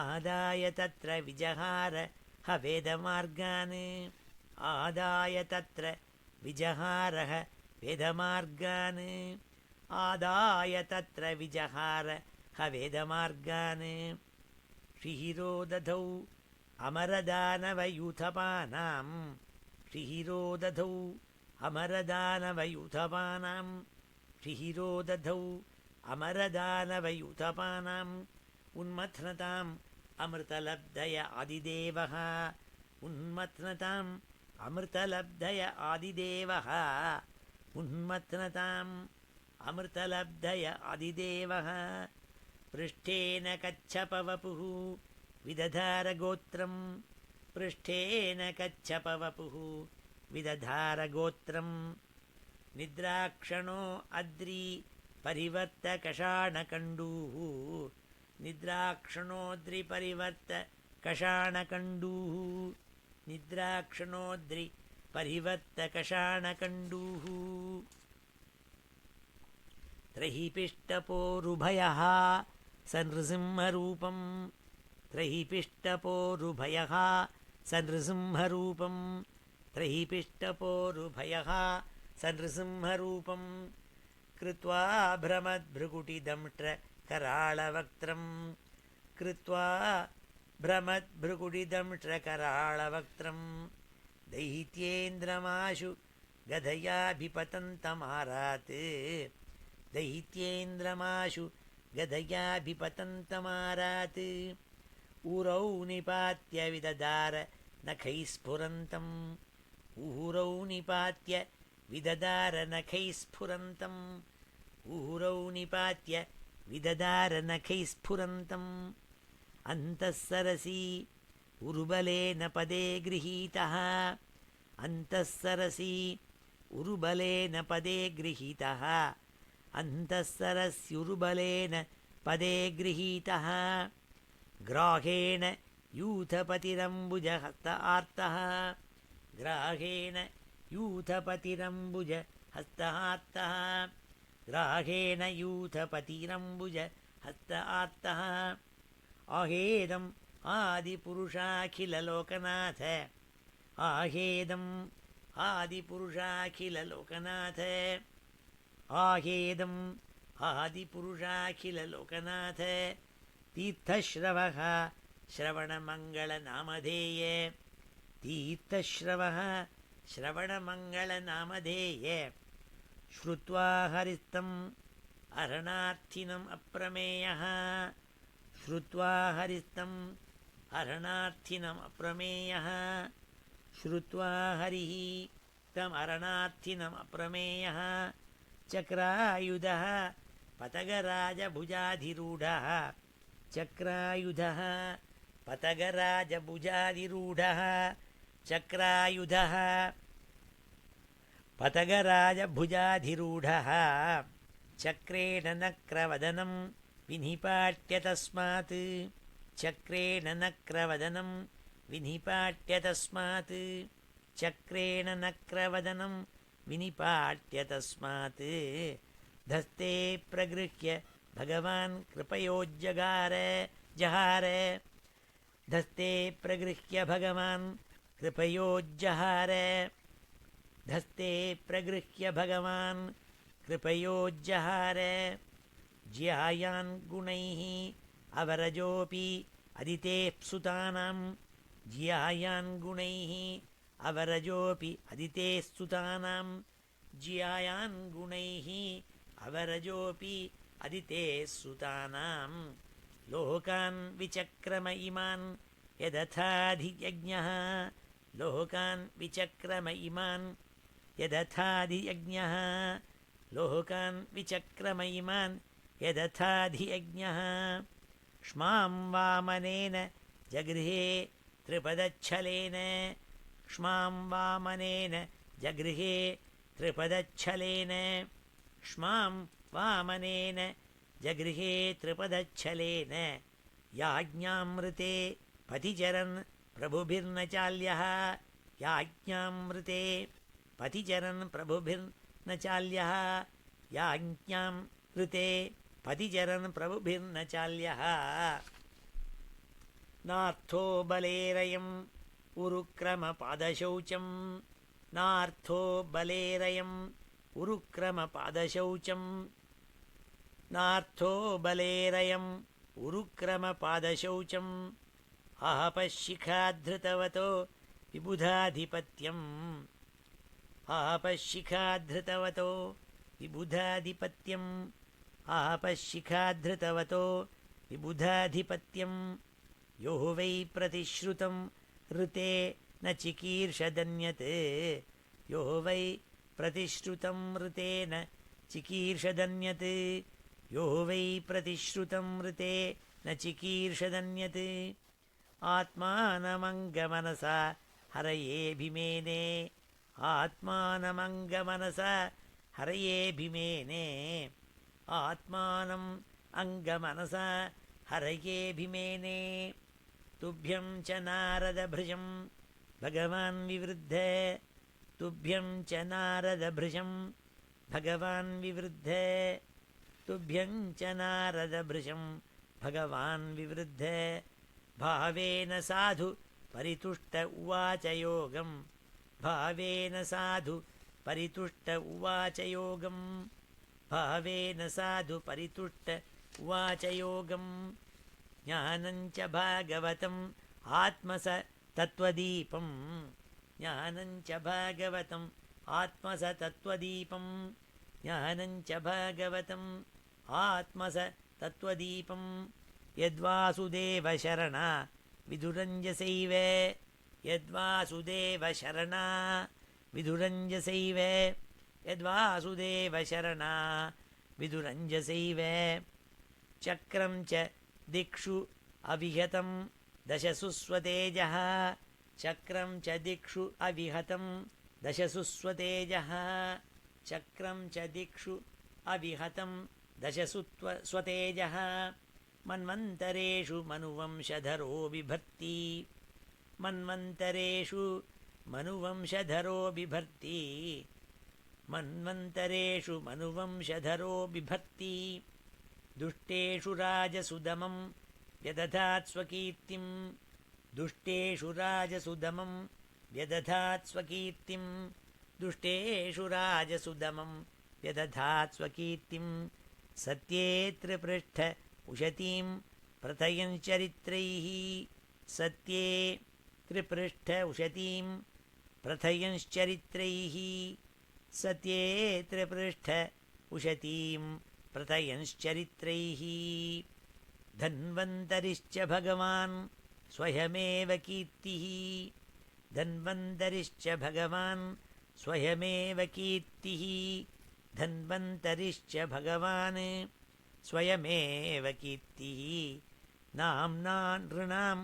आदाय तत्र विजहार वेदमार्गान् आदाय तत्र विजहारः वेदमार्गान् आदाय तत्र विजहार वेदमार्गान् श्रीहिरो दधौ अमरदानवयूथपानां श्रीहिरो दधौ अमरदानवयूथपानां श्रीहिरो दधौ अमरदानवयूथपानाम् उन्मथ्नताम् अमृतलब्धय आदिदेवः उन्मथ्नताम् अमृतलब्धय आदिदेवः उन्मथ्नताम् अमृतलब्धय आदिदेवः पृष्ठेन कच्छपवपुः विदधारगोत्रम् पृष्ठेन कच्छपवपुः विदधारगोत्रम् निद्राक्षणो अद्रि परिवर्तकषाणकण्डूः निद्राक्षणोद्रिपरिवर्तकषाणकण्डूः निद्राक्षणोद्रिपरिवर्तकषाणकण्डूः त्रयीपिष्टपोरुभयः सनृसिंहरूपं त्रयीपिष्टपोरुभयः सनृसिंहरूपं त्रयीपिष्टपोरुभयः सनृसिंहरूपं कृत्वा भ्रमद्भ्रुकुटिदंष्ट्रकराळवक्त्रं कृत्वा भ्रमद्भ्रुकुटिदंष्ट्रकराळवक्त्रं दैत्येन्द्रमाशु गदयाभिपतन्तमारात् दैत्येन्द्रमाशु गदयाभिपतन्तमारात् ऊरौ निपात्य विददार नखैस्फुरन्तम् ऊरौ निपात्य विददार नखैस्फुरन्तम् ऊरौ निपात्य विददार नखैस्फुरन्तम् अन्तःसरसि उरुबलेन पदे गृहीतः अन्तःसरसि उरुबलेन पदे गृहीतः अन्तःसरस्युरुबलेन पदे गृहीतः ग्राहेण यूथपतिरम्बुजहस्त आर्तः ग्राहेण यूथपतिरम्बुजहस्त आर्तः ग्राहेण यूथपतिरम्बुजहस्त आर्तः आहेदम् आदिपुरुषाखिललोकनाथ आहेदम् आदिपुरुषाखिललोकनाथ आहेदम् आदिपुरुषाखिललोकनाथ तीर्थश्रवः श्रवणमङ्गलनामधेय तीर्थश्रवः श्रवणमङ्गलनामधेय श्रुत्वा हरिस्तम् अरणार्थिनम् अप्रमेयः श्रुत्वा हरिस्तम् अरणार्थिनम् अप्रमेयः श्रुत्वा हरिः तम् अरणार्थिनम् अप्रमेयः चक्रायुधः पतगराजभुजाधिरूढः चक्रायुधः पतगराजभुजाधिरूढः चक्रायुधः पतगराजभुजाधिरूढः चक्रेण नक्रवदनं विनिपाट्य तस्मात् चक्रेण नक्रवदनं विनिपाट्य तस्मात् चक्रेण नक्रवदनं विनिपाट्य तस्मात् धस्ते प्रगृह्य भगवान् कृपयोज्जगार जहार धस्ते प्रगृह्य भगवान् कृपयोज्जहार धस्ते प्रगृह्य भगवान् कृपयोज्जहार ज्यायान् गुणैः अवरजोऽपि अदितेः सुतानां ज्यायान् गुणैः अवरजोऽपि अदितेः सुतानां ज्यायान् गुणैः अवरजोऽपि अदितेः सुतानां लोकान् विचक्रम इमान् यदथाधियज्ञः लोकान् विचक्रम इमान् यदथाधियज्ञः लोकान् विचक्रम इमान् यदथाधियज्ञः क्ष्मां वामनेन जगृहे त्रिपदच्छलेन क्ष्मां वामनेन जगृहे त्रिपदच्छलेन क्ष्मां वामनेन जगृहे त्रिपदच्छलेन याज्ञामृते पतिचरन् प्रभुभिर्न चाल्यः याज्ञामृते पतिचरन् न चाल्यः याज्ञां ऋते पतिचरन् प्रभुभिर्न चाल्यः नार्थो बलेरयम् उरुक्रमपादशौचं नार्थो बलेरयम् उरुक्रमपादशौचं नार्थो बलेरयम् उरुक्रमपादशौचम् आहपशिखाधृतवतो विबुधाधिपत्यम् आहपशिखाधृतवतो विबुधाधिपत्यम् आहपशिखाधृतवतो विबुधाधिपत्यम् यो वै प्रतिश्रुतं ऋते न चिकीर्षदन्यत् यो वै प्रतिश्रुतं ऋते न चिकीर्षदन्यत् यो वै प्रतिश्रुतं ऋते न चिकीर्षदन्यत् आत्मानमङ्गमनसा हरयेऽभिमेने आत्मानमङ्गमनसा हरयेऽभिमेने आत्मानम् अङ्गमनसा हरयेऽभिमेने तुभ्यं च नारदभृशं भगवान् विवृद्ध तुभ्यं च नारदभृशं भगवान् विवृद्ध तुभ्यं च नारदभृशं भगवान् विवृद्ध भावेन साधु परितुष्ट उवाच योगं भावेन साधु परितुष्ट उवाच योगं भावेन साधु परितुष्ट उवाच योगं ज्ञानं च भागवतम् आत्मस तत्त्वदीपं ज्ञानं च भागवतम् आत्मस तत्त्वदीपं ज्ञानं च भागवतम् आत्मस तत्त्वदीपं यद्वासुदेवशरणा विदुरञ्जसैव यद्वासुदेवशरणा विदुरञ्जसैव यद्वासुदेवशरणा विदुरञ्जसैव चक्रं च दिक्षु अविहतं दशसु स्वतेजः चक्रं च दिक्षु अविहतं दशसु स्वतेजः चक्रं च दिक्षु अविहतं दशसु स्वतेजः मन्वन्तरेषु मनुवंशधरो बिभर्ति मन्वन्तरेषु मनुवंशधरो बिभर्ति मन्वन्तरेषु मनुवंशधरो बिभर्ति दुष्टेषु राजसुदमं व्यदधात् स्वकीर्तिं दुष्टेषु राजसुदमं व्यदधात् स्वकीर्तिं दुष्टेषु राजसुदमं व्यदधात् स्वकीर्तिं सत्ये त्रिपृष्ठ उशतीं प्रथयञ्चरित्रैः सत्ये त्रिपृष्ठ उशतीं प्रथयञ्चरित्रैः सत्ये त्रिपृष्ठ उशतीं प्रथयञ्चरित्रैः धन्वन्तरिश्च भगवान् स्वयमेव कीर्तिः धन्वन्तरिश्च भगवान् स्वयमेव कीर्तिः धन्वन्तरिश्च भगवान् स्वयमेव कीर्तिः नाम्ना नृणां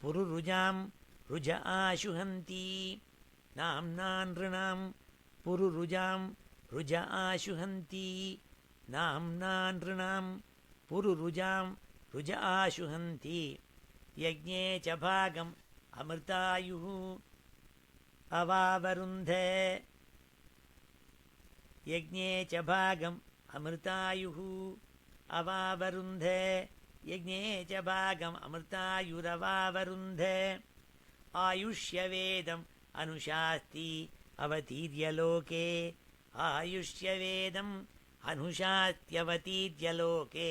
पुरुरुजां रुज आशुहन्ति नाम्ना नृणां पुरुरुजां रुज आशुहन्ति नाम्ना नृणां पुरुरुजां रुज आशुहन्ति यज्ञे च भागम् अमृतायुः अवावरुन्ध यज्ञे च भागम् अमृतायुः अवावरुन्ध यज्ञे च भागम् अमृतायुरवावरुन्ध आयुष्यवेदम् अनुशास्ति अवतीर्य लोके आयुष्यवेदम् अनुशास्त्यवतीर्य लोके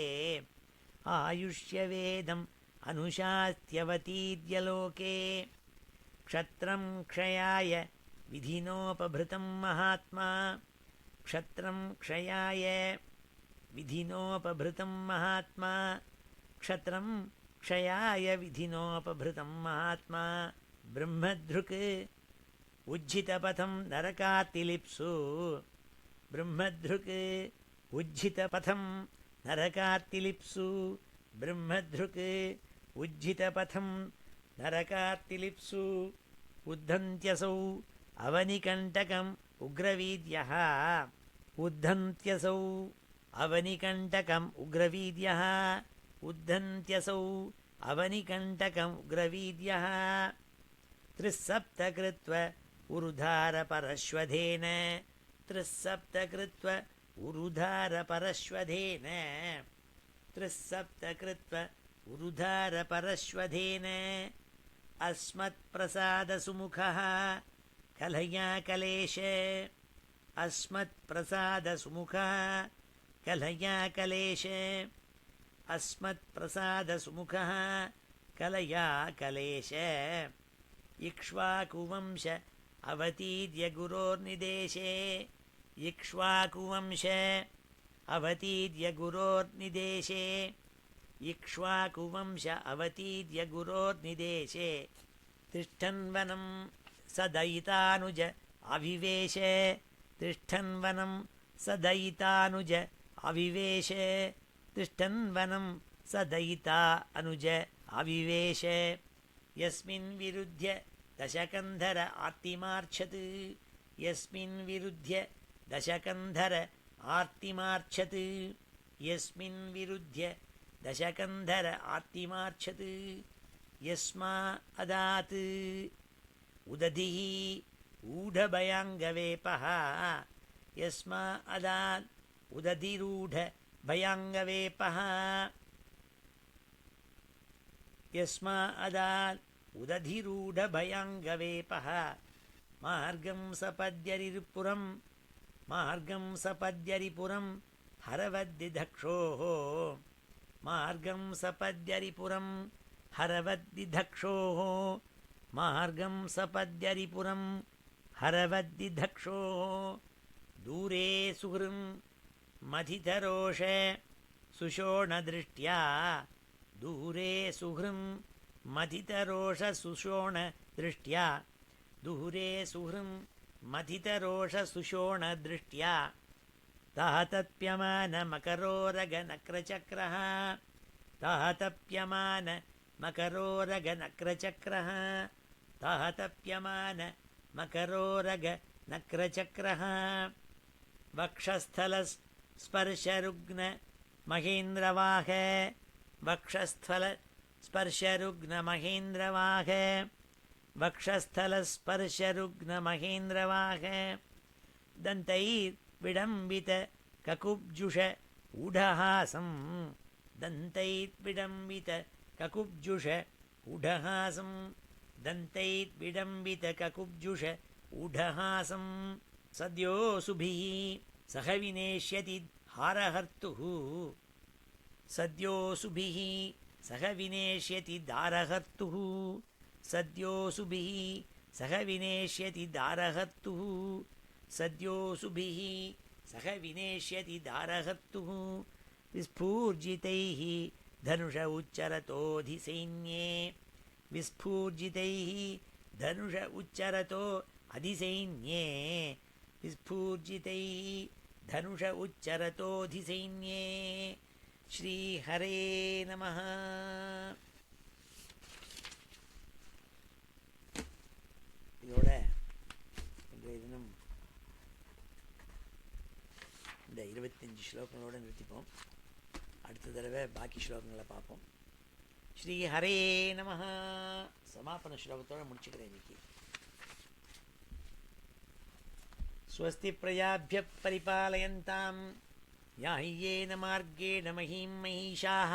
आयुष्यवेदम् अनुशास्त्यवतीर्य लोके क्षत्रं क्षयाय विधिनोपभृतं महात्मा क्षत्रं क्षयाय विधिनोपभृतं महात्मा क्षत्रं क्षयाय विधिनोपभृतं महात्मा ब्रह्मधृक् उज्झितपथं नरकातिलिप्सु ब्रह्मधृक् उज्झितपथं नरकातिलिप्सु ब्रह्मधृक् उज्झितपथं नरकातिलिप्सु उद्धन्त्यसौ अवनिकण्टकम् उग्रवीर्यः उद्धन्त्यसौ अवनिकण्टकम् उग्रवीर्यः उद्धन्त्यसौ अवनिकण्टकम् उग्रवीर्यः त्रिसप्तकृत्व उरुधारपरश्वधेन त्रिस्सप्त कृत्वा उरुधारपरश्वधेन त्रिस्सप्त कृत्वा उरुधारपरश्वधेन अस्मत्प्रसादसुमुखः कलया कलेश अस्मत्प्रसादसुमुखः कलया कलेश अस्मत्प्रसादसुमुखः कलया कलेश इक्ष्वाकुवंश अवतीर्य गुरोर्निदेशे इक्ष्वाकुवंश अवतीर्य गुरोर्निदेशे इक्ष्वाकुवंश अवतीर्य गुरोर्निदेशे तिष्ठन्वनं सदयितानुज अविवेश तिष्ठन्वनं सदयितानुज अविवेश तिष्ठन्वनं सदयिता अनुज अविवेश यस्मिन् विरुध्य दशकन्धर आर्तिमार्च्छत् यस्मिन् विरुध्य दशकन्धर आर्तिमार्च्छत् यस्मिन् विरुध्य दशकन्धर आर्तिमार्च्छत् यस्मा अदात् उदधिः ऊढभयाङ्गवेपः यस्मा अदात् उदधिरूढभयाङ्गवेपः यस्मा अदात् उदधिरूढभयाङ्गवेपः मार्गं सपद्यरिपुरं हरवद्दिधक्षोः मार्गं सपद्यरिपुरं हरवद्दिधक्षोः मार्गं सपद्यरिपुरं हरवद्दिधक्षोः दूरे सुहृन् मथितरोष सुषोणदृष्ट्या दूरे सुहृन् मथितरोषसुषोणदृष्ट्या दूरे सुहृन् मथितरोषसुषोणदृष्ट्या तातप्यमानमकरोरगनक्रचक्रः तातप्यमानमकरोरगनक्रचक्रः तातप्यमानमकरोरगनक्रचक्रः वक्षस्थलस्पर्शरुग्नमहेन्द्रवाह वक्षस्थलस्पर्शरुग्नमहेन्द्रवाह वक्षस्थलस्पर्शरुग्नमहेन्द्रवाह दन्तैर्विडम्बित ककुब्जुष ऊढहासं दन्तैर्विडम्बित ककुब्जुष ऊढहासं दन्तैर्विडम्बित ककुब्जुष ऊढहासं सद्योऽसुभिः सह विनेष्यति हारहर्तुः सद्योऽसुभिः सह विनेष्यति दारहर्तुः सद्योऽसुभिः सह विनेष्यति दारहर्तुः सद्योऽसुभिः सह विनेष्यति दारहर्तुः विस्फूर्जितैः धनुष उच्चरतोऽधिसैन्ये विस्फूर्जितैः धनुष उच्चरतो अधिसैन्ये विस्फूर्जितैः धनुष उच्चरतोऽधिसैन्ये श्रीहरे नमः. இதோட இன்றைய தினம் இந்த 25 ஸ்லோகங்களோடு நிறுத்திப்போம். அடுத்த தடவை பாக்கி ஸ்லோகங்களை பார்ப்போம். ஸ்ரீஹரே நமः. சமாபன ஸ்லோகத்தோடு முடிச்சுக்கிறேன் இன்னைக்கு. स्वस्ति प्रजाभ्यः परिपालयन्तां याह्येन मार्गेण महीं महिषाः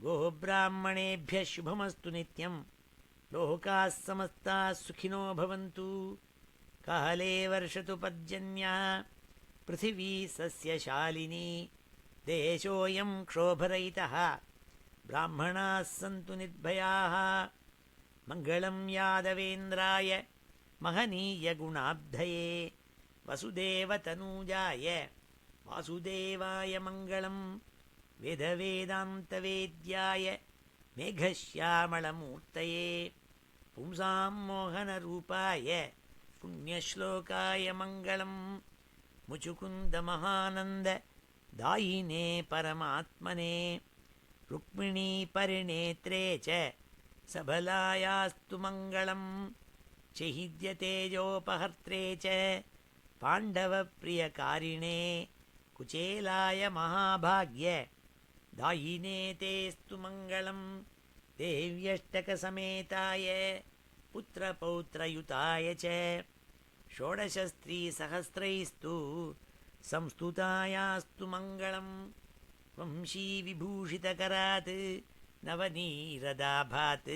गोः ब्राह्मणेभ्यः शुभमस्तु नित्यं लोकाः समस्ताः सुखिनो भवन्तु. काले वर्षतु पर्जन्यः पृथिवी सस्यशालिनी देशोऽयं क्षोभरहितः ब्राह्मणाः सन्तु निर्भयाः. मङ्गलं यादवेन्द्राय महनीयगुणाब्धये वसुदेवतनूजाय वासुदेवाय मङ्गलं वेदवेदान्तवेद्याय मेघश्यामलमूर्तये पुंसां मोहनरूपाय पुण्यश्लोकाय मङ्गलं मुचुकुन्दमहानन्ददायिने परमात्मने रुक्मिणीपरिणेत्रे च सबलायास्तु मङ्गलं चैद्यतेजोपहर्त्रे च पाण्डवप्रियकारिणे कुचेलाय महाभाग्य दायिने तेस्तु मङ्गलं देव्यष्टकसमेताय पुत्रपौत्रयुताय च षोडशस्त्रीसहस्रैस्तु संस्तुतायास्तु मङ्गलम् वंशीविभूषितकरात् नवनीरदाभात्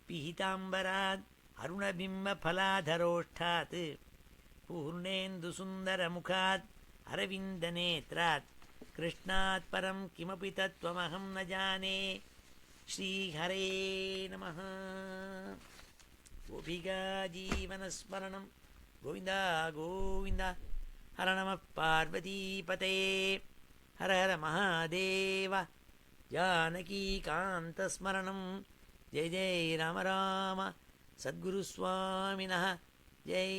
पीताम्बरात् अरुणबिम्बफलाधरोष्ठात् पूर्णेन्दुसुन्दरमुखात् अरविन्दनेत्रात् कृष्णात् परं किमपि तत्त्वमहं न जाने श्रीहरे नमः गोपिका जीवनस्मरणं गोविन्द गोविन्द हर नमः पार्वतीपते हर हर महादेव जानकीकान्तस्मरणं जय जय राम राम सद्गुरुस्वामिनः जय